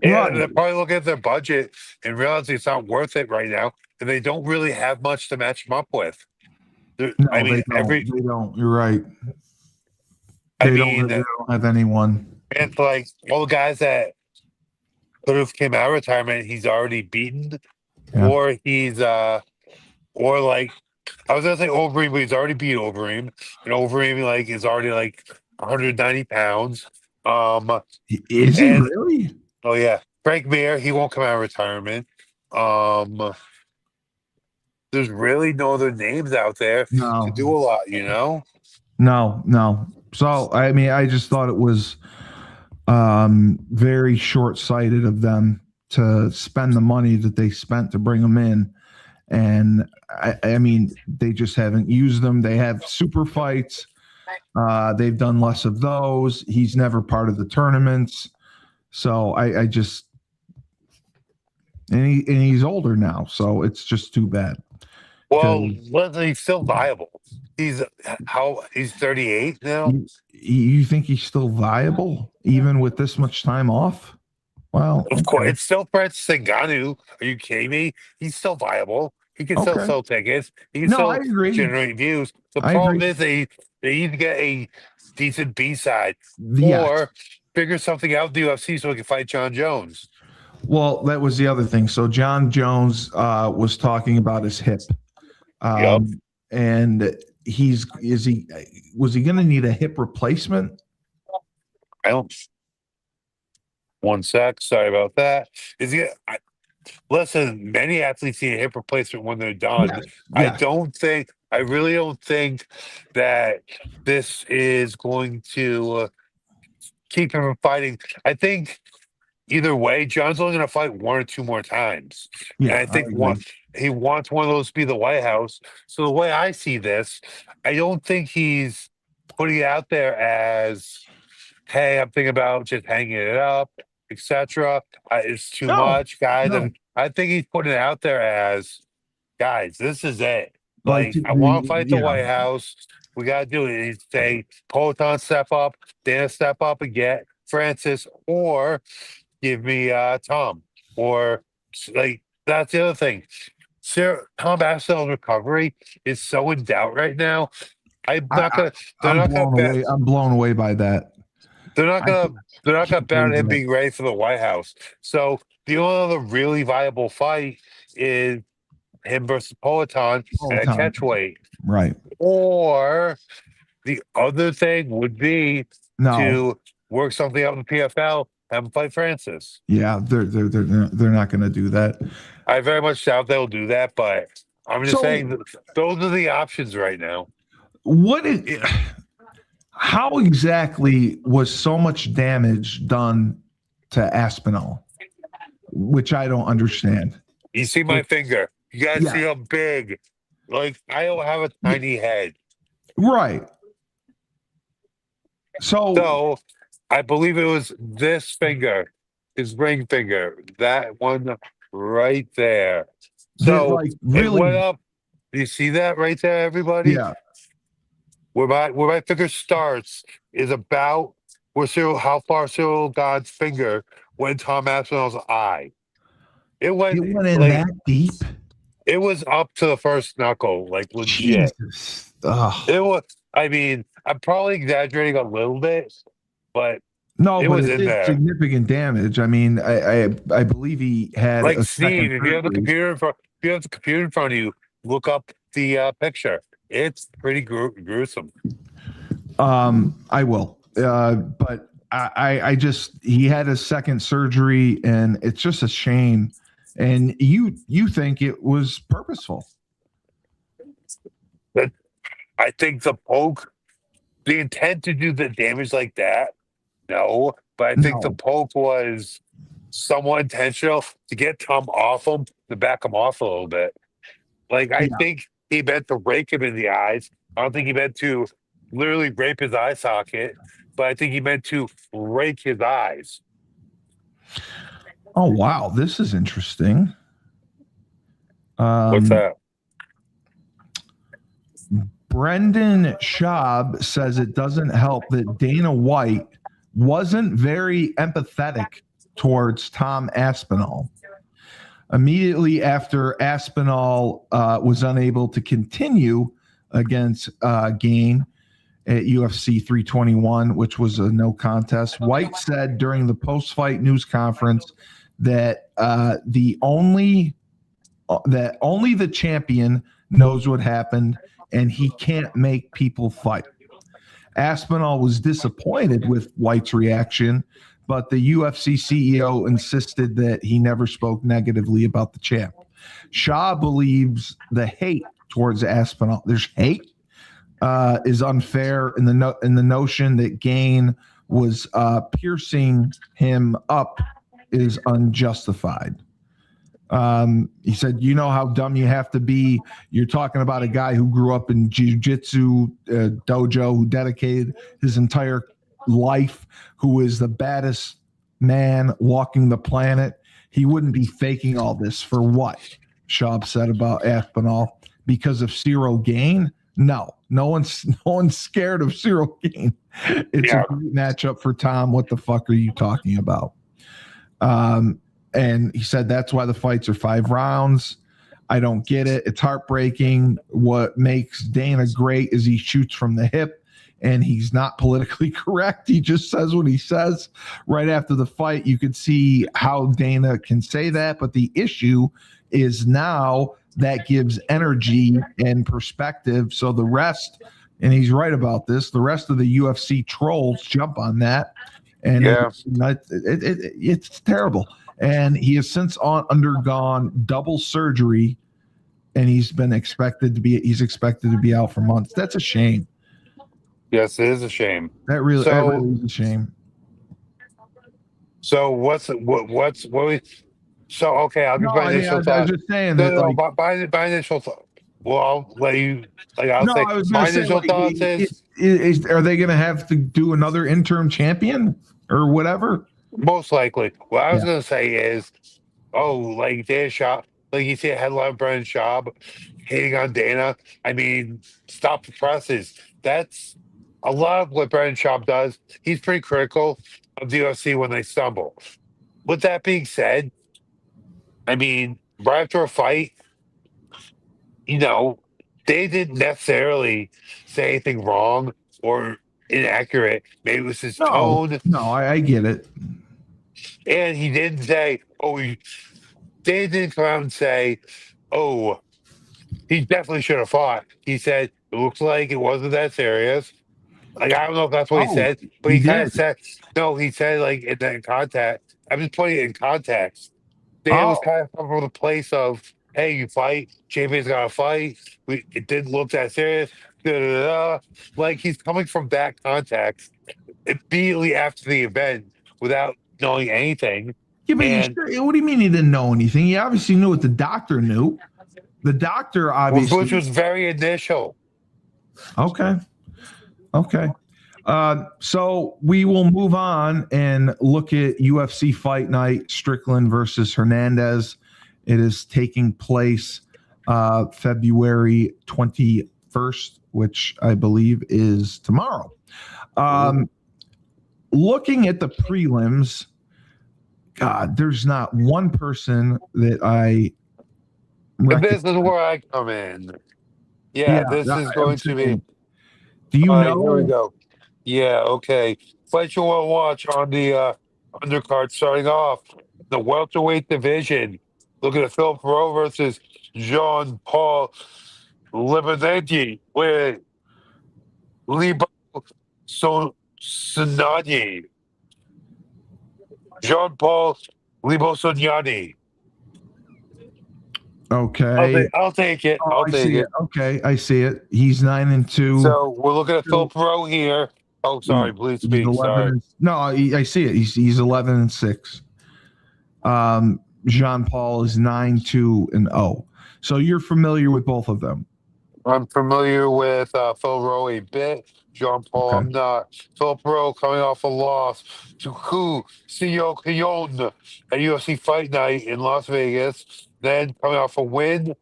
Right. And they're probably looking at their budget and realizing it's not worth it right now, and they don't really have much to match him up with. I No, mean, they don't. They don't. You're right. I They mean, don't have anyone. it's like all the guys that could have came out of retirement, he's already beaten, Yeah. or or like I was gonna say Overeem, but he's already beat Overeem, and Overeem like is already like 190 pounds. Is he And really? oh yeah, Frank Mir, he won't come out of retirement. Um, there's really no other names out there to No. do a lot. No. So I mean, I just thought it was very short-sighted of them to spend the money that they spent to bring him in. And I mean, they just haven't used them. They have super fights. They've done less of those. He's never part of the tournaments. So I just and he's older now, so it's just too bad. Well, Leslie's still viable. He's 38 now. You think he's still viable even with this much time off? Well, Of course, okay. it's still Francis Ngannou. Are you kidding me? He's still viable. He can still Okay. sell tickets. He can No, I still agree. generate views. The I problem agree. is they need to get a decent B side Yes. or figure something out in the UFC so he can fight John Jones. Well, that was the other thing. So John Jones was talking about his hip, Yep. and was he going to need a hip replacement? I don't. One sec. Sorry about that. Is he? Listen, many athletes need a hip replacement when they're done. Yeah. I really don't think that this is going to keep him from fighting. I think either way, John's only going to fight one or two more times. And Yeah. I I think agree. he wants one of those to be the White House. So the way I see this, I don't think he's putting it out there as, hey, I'm thinking about just hanging it up, etc. It's too No, much, guys. no. And I think he's putting it out there as, guys, this is it. Like Like, I want to fight the yeah. White House. We got to do it. He'd say, Poetan step up, Dana step up and get Francis, or give me Tom. Or, like, that's the other thing. Tom Aspinall's recovery is so in doubt right now. I'm I, not I, gonna. They're I'm not gonna blown bet. away. I'm blown away by that. They're not I gonna. They're not gonna can't bet on believe him that. being ready for the White House. So the only other really viable fight is him versus Poetan All at the a time. catchweight. Right. Or the other thing would be No. to work something out in the PFL, have him fight Francis. Yeah. They're not going to do that. I very much doubt they'll do that, but I'm just So saying that those are the options right now. what is? How exactly was so much damage done to Aspinall, which I don't understand? You see my finger. You guys Yeah. see how big. Like, I don't have a tiny head. Right. So I believe it was this finger, his ring finger, that one right there. So like it went really, up. Do you see that right there, everybody? yeah. Where my finger starts is about how far Cyril God's finger went Tom Aspinall's eye. It It went went in like that deep. it was up to the first knuckle, like legit. Jesus. Ugh. It was. I mean, I'm probably exaggerating a little bit, but No, it but was it in did there. significant damage. I mean, I believe he had Like a Steve, second if you have the surgery. computer in front of you, look up the picture. It's pretty gruesome. I will. But I just he had his second surgery, and it's just a shame. And you think it was purposeful? But I think the intent to do the damage like that, no. But I think the No. poke was somewhat intentional to get Tom off him, to back him off a little bit. Like, I Yeah. think he meant to rake him in the eyes. I don't think he meant to literally rape his eye socket, but I think he meant to rake his eyes. Oh wow, this is interesting. What's that? Brendan Schaub says it doesn't help that Dana White wasn't very empathetic towards Tom Aspinall. Immediately after Aspinall was unable to continue against Gain at UFC 321, which was a no contest, White said during the post-fight news conference that only the champion knows what happened, and he can't make people fight. Aspinall was disappointed with White's reaction, but the UFC CEO insisted that he never spoke negatively about the champ. Shaw believes the hate towards Aspinall, there's hate, is unfair in the notion that Gain was piercing him up is unjustified. He said, you know how dumb you have to be. You're talking about a guy who grew up in jiu-jitsu dojo, who dedicated his entire life, who is the baddest man walking the planet. He wouldn't be faking all this for what? Schaub said about Aspinall. Because of Cyril Gain? No one's scared of Cyril Gain. It's a great matchup for Tom. What the fuck are you talking about? And he said that's why the fights are 5 rounds. I don't get it. It's heartbreaking. What makes Dana great is he shoots from the hip, and he's not politically correct. He just says what he says. Right after the fight, you could see how Dana can say that, but the issue is now that gives energy and perspective. So the rest, and he's right about this, the rest of the UFC trolls jump on that and Yeah. it's terrible. And he has since undergone double surgery, and he's expected to be out for months. That's a shame. Yes, it is a shame. That really is a shame. So what we so okay, I'll give No, my I mean, I initial was thought. just saying No, that, no, no, like, my initial thought. Well, I'll let you I'll no, say I was going my to say, initial like, thoughts is are they going to have to do another interim champion or whatever? most likely. What I was Yeah. gonna say is, oh, like Dana Schaub, like you see a headline Brennan Schaub hating on Dana. I mean, stop the presses. That's a lot of what Brennan Schaub does. He's pretty critical of the UFC when they stumble. With that being said, I mean, right after a fight, you know, they didn't necessarily say anything wrong or inaccurate. Maybe it was his tone, No, I get it. and he didn't say, "Oh, they didn't come out and say, oh, he definitely should have fought." He said, "It looks like it wasn't that serious." Like I don't know if that's what he Oh, said, but he he kind did. of said no. He said like in that context. I'm just putting it in context. Dan was Oh, kind of coming from the place of, "Hey, you fight, champion's got to fight. It didn't look that serious." Da, da, da, da. Like he's coming from that context immediately after the event without knowing anything. yeah, but And what do you mean he didn't know anything? He obviously knew what the doctor knew. The doctor which obviously. was very initial. Okay. Okay. So we will move on and look at UFC Fight Night, Strickland versus Hernandez. It is taking place February 21st, which I believe is tomorrow. Looking at the prelims, God, there's not one person that I This is where I come in. Yeah, Yeah, this is I'm going to be. saying, do you All right, here we know? go. Yeah, okay. Fight you want to watch on the undercard starting off the welterweight division. Looking at Phil Perot versus Jean Paul Libanenti with Libo Sonani. Jean Paul Libosoniani. Okay. I'll take it. Oh, I'll I take see it. it. Okay, I see it. He's 9-2. So we're looking at Phil Pro here. Oh, sorry. Please He's speak. 11. Sorry. No, I see it. He's 11-6. Jean Paul is 9-2-0. So you're familiar with both of them. I'm familiar with Phil Rowe a bit. Jean Paul, Okay. I'm not. Phil Pro coming off a loss to Ku Sio Kyon at UFC Fight Night in Las Vegas. Then coming off a win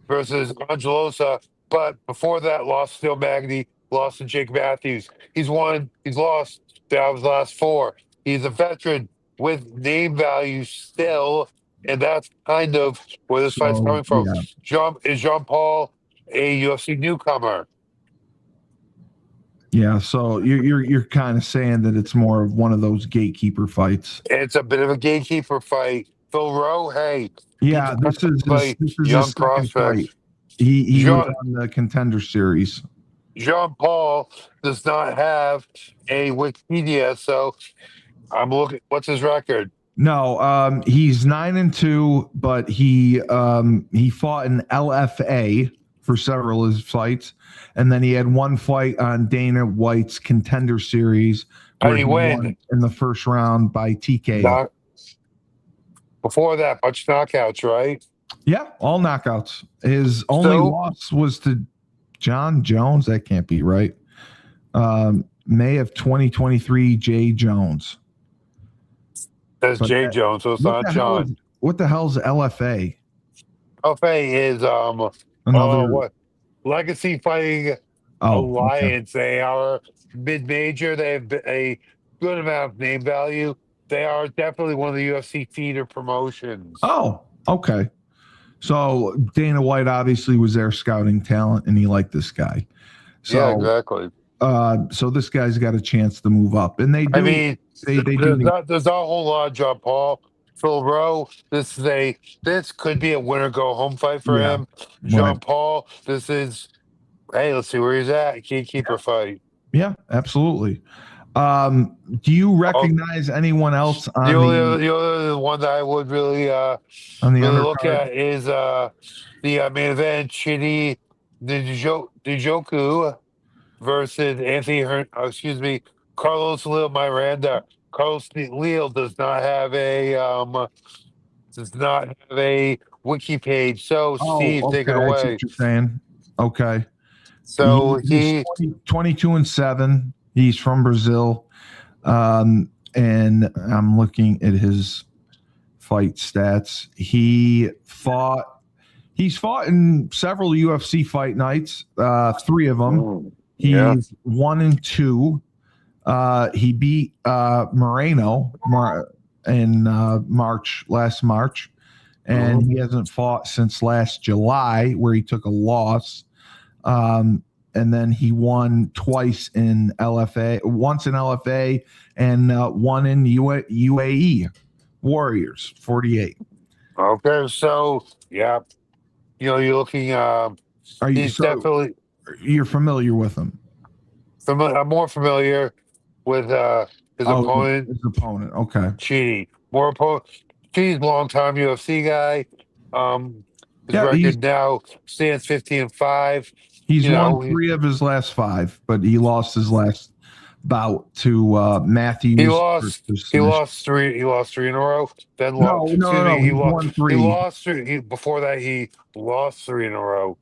versus Angelosa. But before that, lost to Steel Magny, lost to Jake Matthews. He's lost out of his last four. He's a veteran with name value still, and that's kind of where this fight's So coming from. yeah. Jean Paul a UFC newcomer? Yeah. So you're kind of saying that it's more of one of those gatekeeper fights. It's a bit of a gatekeeper fight. Phil Rowe, hey, Yeah, this is his young second fight. prospect. He was Jean, on the Contender Series. Jean Paul does not have a Wikipedia, so I'm looking. What's his record? No, he's 9-2, but he fought in LFA for several of his fights, and then he had one fight on Dana White's Contender Series How where did he won win? in the first round by TKO. Before that, bunch of knockouts, right? Yeah, all knockouts. His only loss was to John Jones. That can't be right. May of 2023, Jay Jones. That's Jay Jones, so it's not John. What the hell's LFA? LFA is Another what? Legacy Fighting Alliance. Okay. They are mid-major. They have a good amount of name value. They are definitely one of the UFC feeder promotions. Oh, okay. So Dana White obviously was their scouting talent, and he liked this guy. So, yeah, exactly. So this guy's got a chance to move up, and they do. I mean, they there's do. not a whole lot of John Paul. Phil Rowe, this could be a winner go home fight for him. John Paul, this is, hey, let's see where he's at. Gatekeeper fight. Yeah, absolutely. Do you recognize anyone else The only the other one that I would really on the really look undercard? at is the main event Chidi Njoku versus excuse me, Carlos Leo Miranda. Carlos Leo does not have a wiki page. So Oh, Steve, take it okay. I see away. what you're saying. Okay. So He's he 22-7. He's from Brazil. And I'm looking at his fight stats. He's fought in several UFC fight nights, three of them. yeah. He's 1-2. He beat Moreno in last March, and he hasn't fought since last July, where he took a loss. And then he won twice in LFA, once in LFA, and one in UAE. Warriors 48. Okay, so yeah, you're looking. Are you He's so definitely you're familiar with him? familiar. I'm more familiar with his Oh, opponent, his opponent. Okay. Chidi. More opponent. Chidi's longtime UFC guy. Um, his Yeah, record now stands 15-5. he's You won know, he, three of his last five, but he lost his last bout to he Matthews for lost. He submission. lost three. He lost three in a row. Then No, lost. no, Excuse no, me. no. He's won He three. lost three. Before that, he lost three in a row.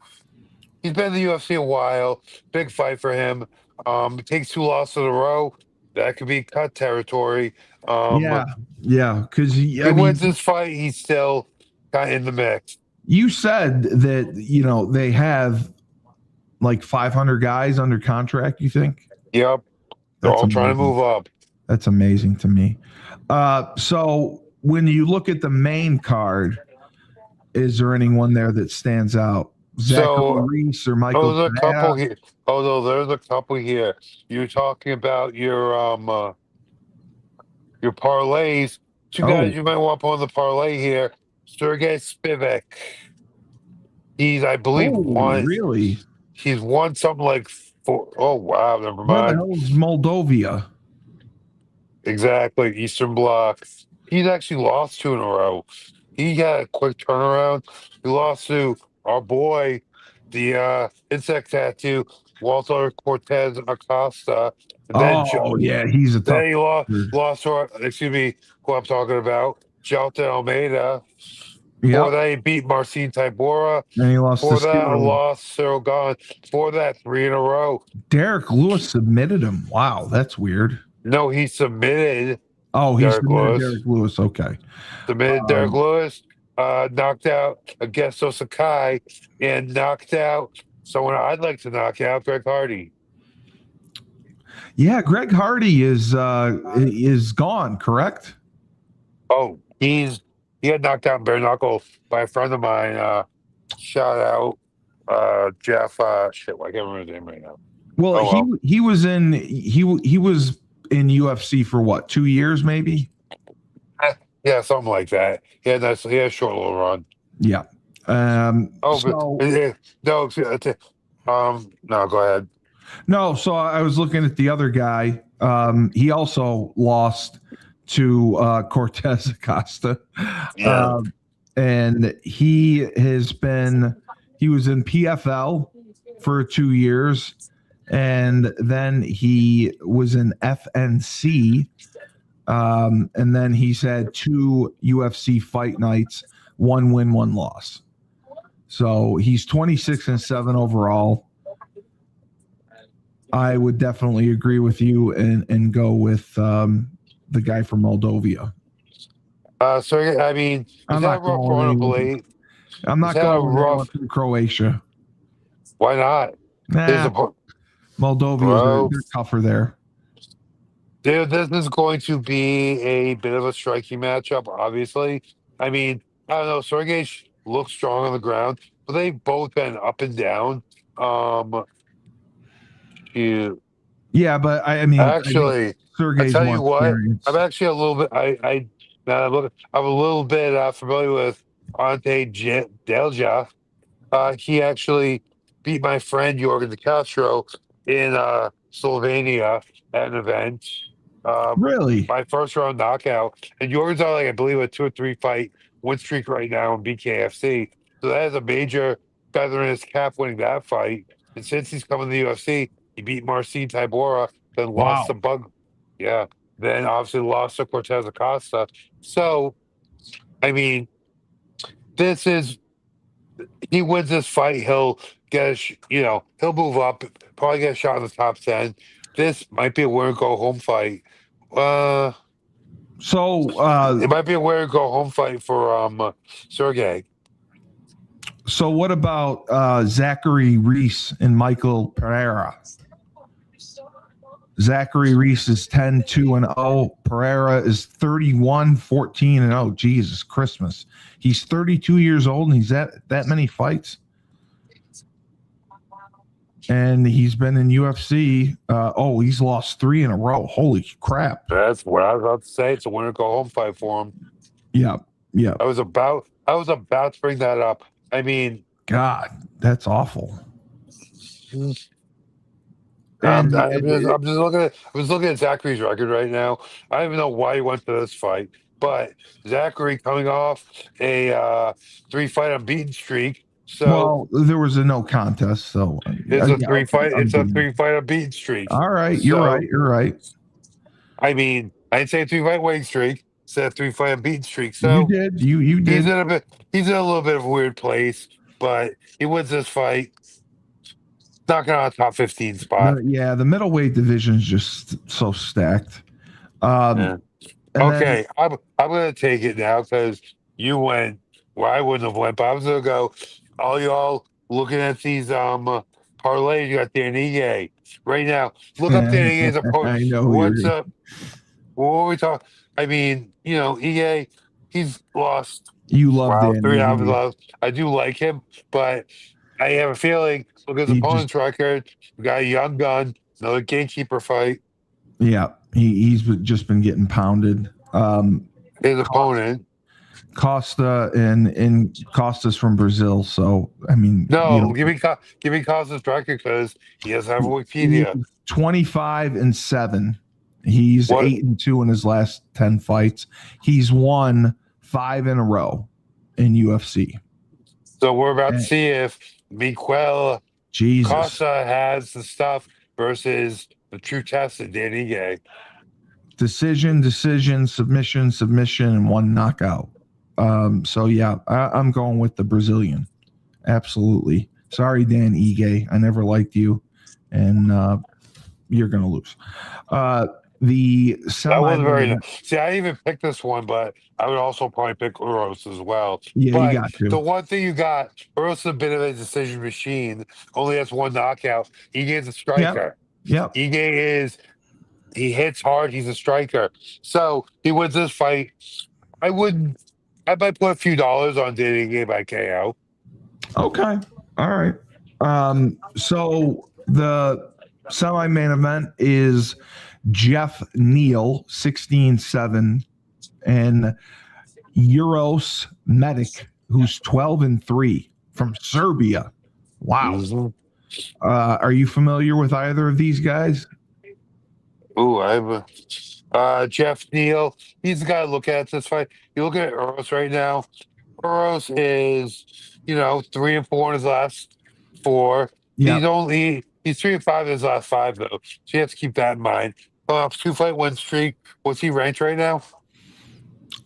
He's been in the UFC a while. Big fight for him. It takes two losses in a row. That could be cut territory. Yeah, yeah. Because He I mean, wins this fight. He's still kind of in the mix. you said that they have like 500 guys under contract. You think Yep. They're that's all trying to amazing? move up. That's amazing to me. So when you look at the main card, is there anyone there that stands out? Zachary So Reese or Michael there's a couple Pereira? here. Oh no, there's a couple here. You're talking about your parlays. Two guys Oh, you might want to put on the parlay here. Sergey Spivak. I believe, really? he's won something like four. Oh wow, never Where the mind. hell is Moldova? Exactly, Eastern Bloc. He's actually lost two in a row. He had a quick turnaround. He lost to our boy, the insect tattoo, Walter Cortez Acosta, and Oh, yeah, he's a tough. then he lost to excuse me, who I'm talking about, Jalta Almeida. For Yep, that, he beat Marcin Tybura. and he lost to For that, a Cyril. loss, Cyril Gahn. For that, three in a row. Derek Lewis submitted him. Wow, that's weird. No, he submitted Oh, he Derek submitted Lewis. Derek Lewis. Okay. Derek Lewis, knocked out Augusto Sakai, and knocked out someone I'd like to knock out, Greg Hardy. Yeah, Greg Hardy is gone. Correct. Oh, he had knocked out bare knuckle by a friend of mine. Shout out Jeff. Shit, I can't remember his name right now. Well, Oh well. he was in UFC for what, 2 years maybe? Yeah, something like that. He had a short little run. Yeah. Oh, So but no, no, go ahead. no, so I was looking at the other guy. He also lost to Cortez Acosta. Yeah. And he was in PFL for 2 years, and then he was in FNC, and then he's had two UFC fight nights, one win, one loss. So he's 26-7 overall. I would definitely agree with you and go with the guy from Moldova. So I mean, I'm he's had a not rough going run of anyone. late. I'm not He's had a going anyone rough. from Croatia. Why not? His Nah, Moldovians bro, they're tougher there. dude, this is going to be a bit of a striking matchup. Obviously, I mean, I don't know. Sergey looks strong on the ground, but they've both been up and down. You Yeah, but I mean, I think actually, I Sergey's tell more you what, I'm experienced. actually a little bit. Now I'm a little bit familiar with Ante Delja. He actually beat my friend Jorgen de Castro in Slovenia. at an event. Really? My first round knockout. And yours are like, I believe, a 2 or 3 fight win streak right now in BKFC. So that is a major feather in his cap winning that fight. And since he's coming to the UFC, he beat Marcin Tybura, then lost Wow. to Bug. Yeah. Then obviously lost to Cortez Acosta. So, I mean, this is, he wins this fight, he'll get he'll move up, probably get a shot in the top 10. This might be a win go home fight. Uh, So, it might be a win go home fight for Sergey. so what about Zachary Reese and Michael Pereira? Zachary Reese is 10-2-0. Pereira is 31-14-0. Jesus Christmas. He's 32 years old and he's at that many fights. And he's been in UFC. He's lost 3 in a row. Holy crap. That's what I was about to say. It's a winner go home fight for him. Yeah. Yeah. I was about to bring that up. I mean, God, that's awful. I'm And just looking at Zachary's record right now. I don't even know why he went to this fight, but Zachary coming off a 3-fight unbeaten streak. So well, there was a no contest, so it's a 3-fight. I'm It's a getting- 3-fight unbeaten streak. All right, So, you're right. You're right. I mean, I didn't say a 3-fight winning streak. Said a 3-fight unbeaten streak. You So did. You did. He's in a little bit of a weird place, but he wins this fight, knocking out a top 15 spot. The middleweight division is just so stacked. Yeah. And Okay, I'm gonna take it now because you went where I wouldn't have went, but I was gonna go. All y'all looking at these parlays, you got Dan Ige right now. Look up Dan Ige's opponent. I know What's you're- up? What are we talking? I mean, Ige, he's lost. You love Wow, Dan 3 Ige. out of love. I do like him, but I have a feeling. Look at his He opponent's record. We got a young gun, another gatekeeper fight. Yeah, he's just been getting pounded. His opponent. Costa and Costa's from Brazil, so I mean, No, give me Costa's record because he doesn't have a Wikipedia. 25-7. He's What? 8-2 in his last 10 fights. He's won 5 in a row in UFC. So we're about to see if Miguel Jesus. Costa has the stuff versus the true test of Danny Gay. Decision, submission, and 1 knockout. So yeah, I'm going with the Brazilian. Absolutely. Sorry, Dan Ige. I never liked you, and you're gonna lose. The That was very nice. See, I even picked this one, but I would also probably pick Uros as well. Yeah, but you got to. The one thing you got, Uros is a bit of a decision machine. Only has 1 knockout. Ige is a striker. Yep. Ige he hits hard. He's a striker. So he wins this fight. I might put a few dollars on Danny Ige by KO. Okay. All right. So the semi-main event is Jeff Neal, 16-7, and Uros Medic, who's 12-3 from Serbia. Wow. Mm-hmm. Are you familiar with either of these guys? Ooh, I'm Jeff Neal. He's the guy to look at this fight. You look at Uros right now. Uros is, 3-4 in his last 4. Yep. He's 3-5 in his last 5 though. So you have to keep that in mind. 2-fight win streak. What's he ranked right now?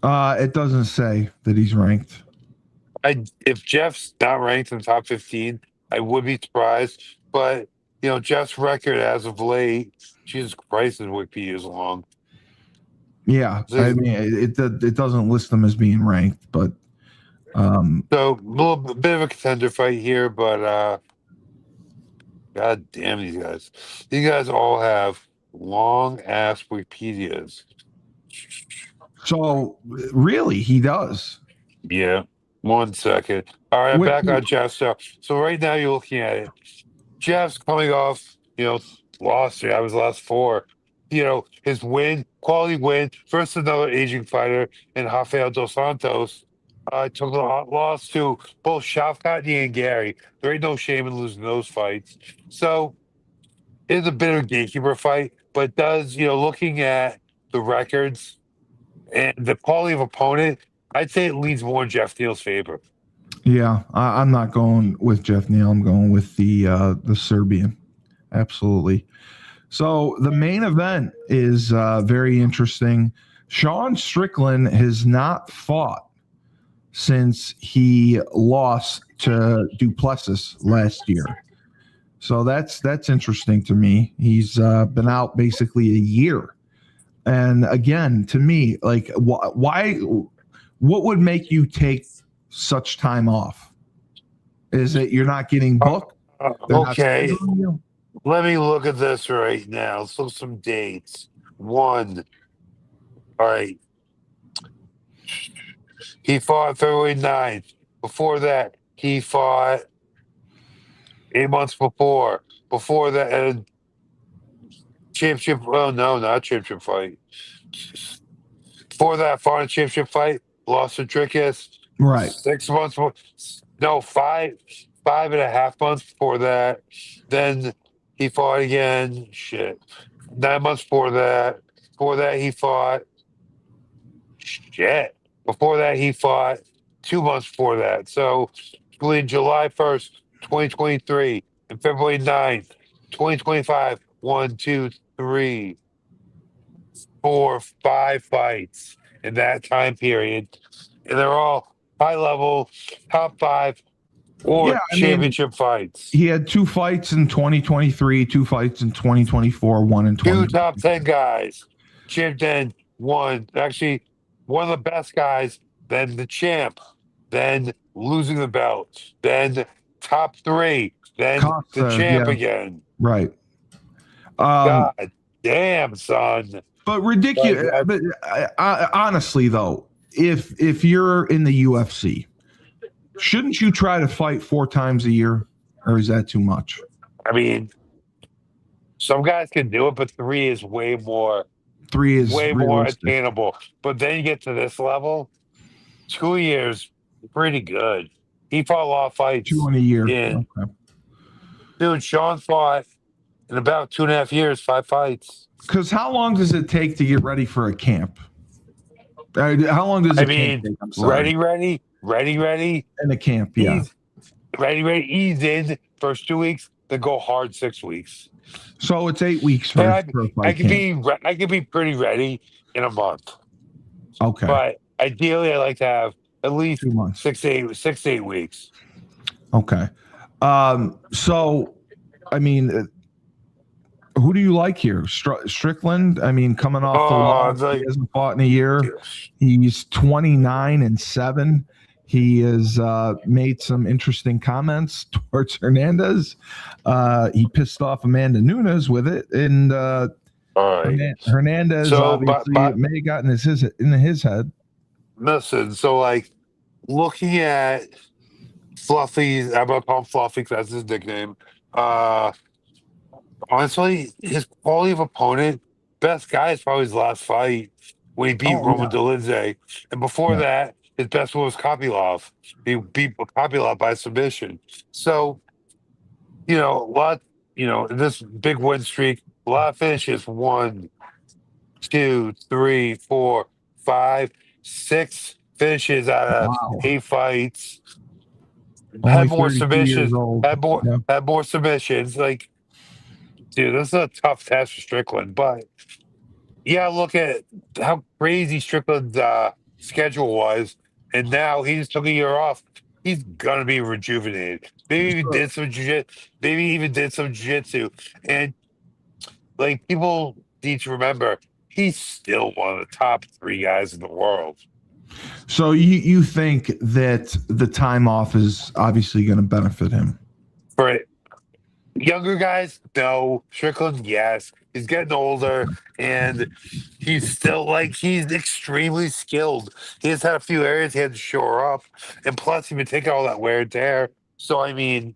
It doesn't say that he's ranked. If Jeff's not ranked in the top 15, I would be surprised. But Jeff's record as of late, Jesus Christ, his Wikipedia is long. Yeah, I mean, it doesn't list them as being ranked, but so a little bit of a contender fight here, but God damn these guys! These guys all have long ass Wikipedias. So really, he does. Yeah. 1 second. All right, I'm back on Jeff. So right now you're looking at it. Jeff's coming off, lost. I was last 4. His quality win versus another aging fighter in Rafael dos Santos. Took a loss to both Shavkat and Gary. There ain't no shame in losing those fights. So it's a bit of a gatekeeper fight. but does, looking at the records and the quality of opponent, I'd say it leans more in Jeff Neal's favor. Yeah, I'm not going with Jeff Neal. I'm going with the Serbian. Absolutely. So the main event is very interesting. Sean Strickland has not fought since he lost to Duplessis last year. So that's interesting to me. He's been out basically a year. And again, to me, like, why? What would make you take such time off? Is it you're not getting booked? They're not Okay, scheduling you? let me look at this right now. Let's look some dates. One, all right, he fought February 9th. Before that, he fought 8 months before. Before that, championship. Oh no, not championship fight. Before that, fought a championship fight, lost to Drickus. Right. 6 months. No, 5.5 months before that. Then he fought again. Shit. 9 months before that. Before that, he fought. Shit. Before that, he fought 2 months before that. So between July 1st, 2023 and February 9th, 2025, 1, 2, 3, 4, 5 fights in that time period. And they're all high level, top 5 or Yeah, I mean, championship fights. he had 2 fights in 2023, 2 fights in 2024, one in 2 20. top 10 guys. Champ then one. Actually, one of the best guys, then the champ, then losing the belt, then top 3, then the Costa, champ yeah, again. right. God damn, son. But ridiculous. Like, But honestly, though, if you're in the UFC, shouldn't you try to fight 4 times a year, or is that too much? I mean, some guys can do it, but 3 is way more 3 is realistic. attainable. But then you get to this level, 2 years, pretty good. He fought a lot of fights. 2 in a year. In Okay. dude, Sean fought in about 2.5 years, 5 fights. Because how long does it take to get ready for a camp? How long does I a camp mean, take? I'm sorry. ready. In a camp, yeah. He's ready. Ease in first 2 weeks, then go hard 6 weeks. So it's 8 weeks for, And for a I fight could camp. I could be pretty ready in a month. Okay. But ideally, I like to have at least 2 months. 6 to 8 weeks. Okay. So, I mean, who do you like here? Strickland? I mean, coming off the loss, Like, he hasn't fought in a year. He's 29-7. He has made some interesting comments towards Hernandez. He pissed off Amanda Nunes with it, and all right. Hernandez obviously it may have gotten in his head. Listen, so like looking at Fluffy, I'm gonna call him Fluffy because that's his nickname. Honestly, his quality of opponent, best guy is probably his last fight when he beat Roman Dolidze. And before that, his best one was Kopylov. He beat Kopylov by submission. So, this big win streak, a lot of finishes. 1, 2, 3, 4, 5, 6 finishes out of 8 fights. Had more submissions. Had more submissions. Like, dude, this is a tough test for Strickland, but yeah, look at how crazy Strickland's schedule was, and now he just took a year off. He's gonna be rejuvenated. Maybe even did some jiu-jitsu, and like people need to remember, he's still one of the top 3 guys in the world. So you think that the time off is obviously going to benefit him? For younger guys, no. Strickland, yes. He's getting older, and he's still he's extremely skilled. He has had a few areas he had to shore up, and plus he's been taking all that wear and tear. So I mean,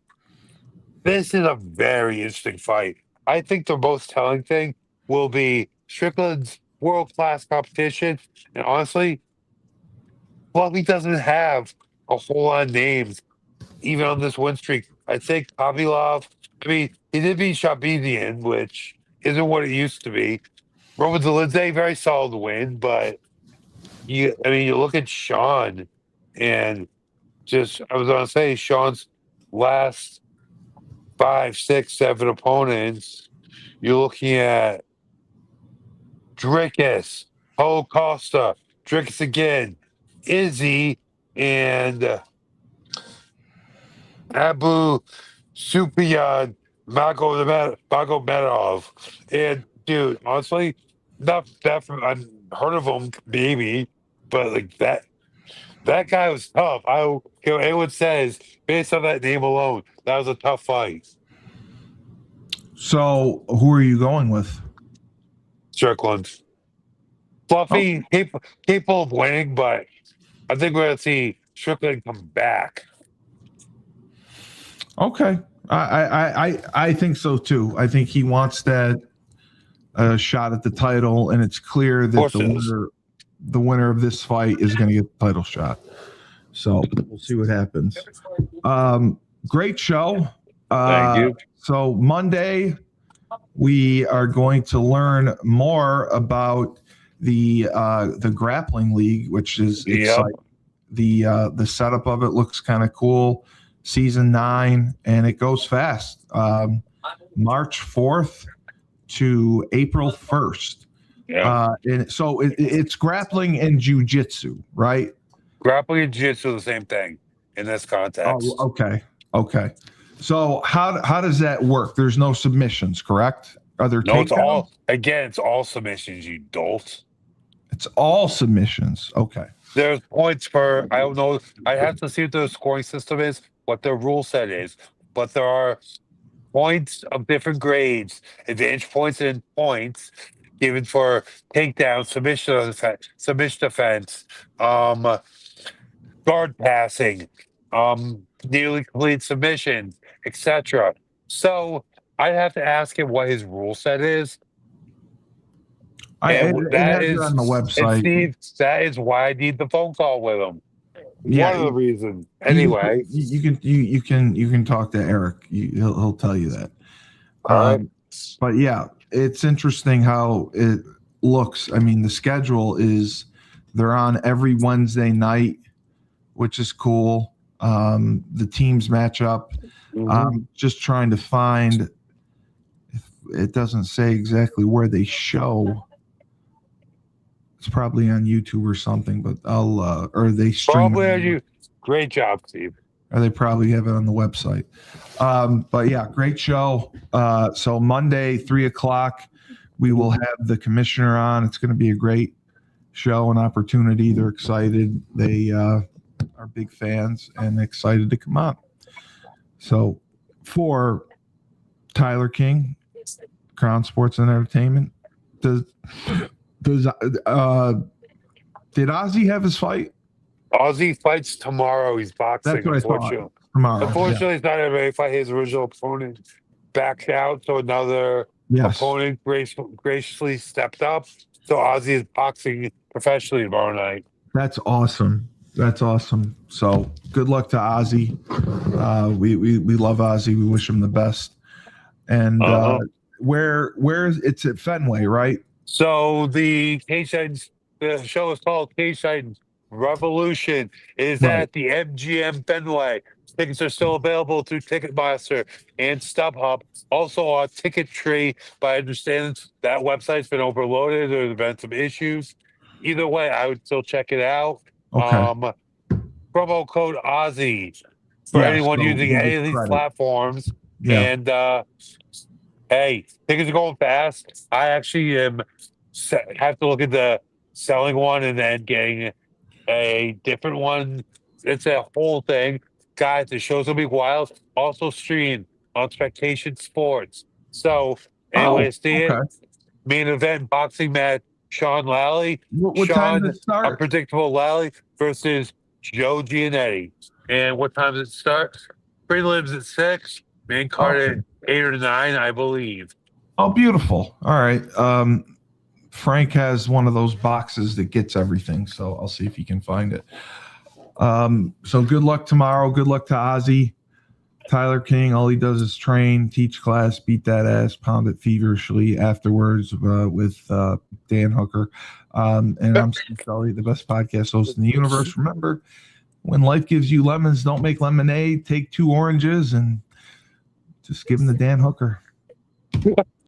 this is a very interesting fight. I think the most telling thing will be Strickland's world-class competition, and honestly, Fluffy doesn't have a whole lot of names, even on this win streak. I think Kopylov. I mean, he did beat Shabizian, which isn't what it used to be. Roman Dolidze, very solid win, but you look at Sean and just I was gonna say Sean's last 5, 6, 7 opponents. You're looking at Drickus, Paulo Costa, Drickus again, Izzy, and Abu Sufyan Magomedov. And dude, honestly, not that from I've heard of him maybe, but like that guy was tough. Anyone says based on that name alone, that was a tough fight. So who are you going with? Strickland, fluffy, capable of winning, but I think we're gonna see Strickland come back. Okay. I think so too. I think he wants that shot at the title, and it's clear that the winner of this fight is going to get the title shot. So we'll see what happens. Great show. Thank you. So Monday, we are going to learn more about the grappling league, which is exciting. The setup of it looks kind of cool. Season 9, and it goes fast. March 4th to April 1st. Yeah. And so it's grappling and jiu-jitsu, right? Grappling and jiu-jitsu are the same thing in this context. Oh, okay. So how does that work? There's no submissions, correct? Are there No, it's all submissions, you dolt. It's all submissions. Okay. There's points for I don't know. I have to see what the scoring system is, what their rule set is, but there are points of different grades, advantage points and points given for takedown, submission defense, guard passing, nearly complete submission, etc. So I have to ask him what his rule set is. That is on the website. Steve, that is why I need the phone call with him. Yeah, one of the reasons. Anyway, you can talk to Eric. He'll tell you that. All right. But yeah, it's interesting how it looks. I mean, the schedule is they're on every Wednesday night, which is cool. The teams match up. Just trying to find. It doesn't say exactly where they show. It's probably on YouTube or something, but I'll or they stream. Probably on you. Great job, Steve. Or they probably have it on the website. But yeah, great show. So Monday, 3:00, we will have the commissioner on. It's going to be a great show and opportunity. They're excited. They are big fans and excited to come on. So for Tyler King, Crown Sports and Entertainment, did Ozzy have his fight? Ozzy fights tomorrow. He's boxing. That's what unfortunately. I thought. Tomorrow. Unfortunately, it's not able to fight. His original opponent backed out, so another opponent graciously stepped up. So Ozzy is boxing professionally tomorrow night. That's awesome. So good luck to Ozzy. We love Ozzy. We wish him the best. And where it's at Fenway, right? So the show is called K-Shine Revolution. It is at the MGM Fenway. Tickets are still available through Ticketmaster and StubHub. Also on Tickettree, but I understand that website's been overloaded. There's been some issues. Either way, I would still check it out. Okay. Promo code Ozzy for anyone using any of these platforms. Yeah. And hey, tickets are going fast. I actually have to look at the selling one and then getting a different one. It's a whole thing. Guys, the show's gonna be wild. Also streamed on Spectation Sports. So anyway, see it. Main event boxing match. Sean Lally. What time does it start? Unpredictable Lally versus Joe Giannetti. And what time does it start? Prelims at 6. Main card at 8 or 9, I believe. Oh, beautiful. All right. Frank has one of those boxes that gets everything, so I'll see if he can find it. So good luck tomorrow. Good luck to Ozzy. Tyler King, all he does is train, teach class, beat that ass, pound it feverishly afterwards with Dan Hooker. And I'm Steve Sully, the best podcast host in the universe. Remember, when life gives you lemons, don't make lemonade. Take 2 oranges and just give them to Dan Hooker.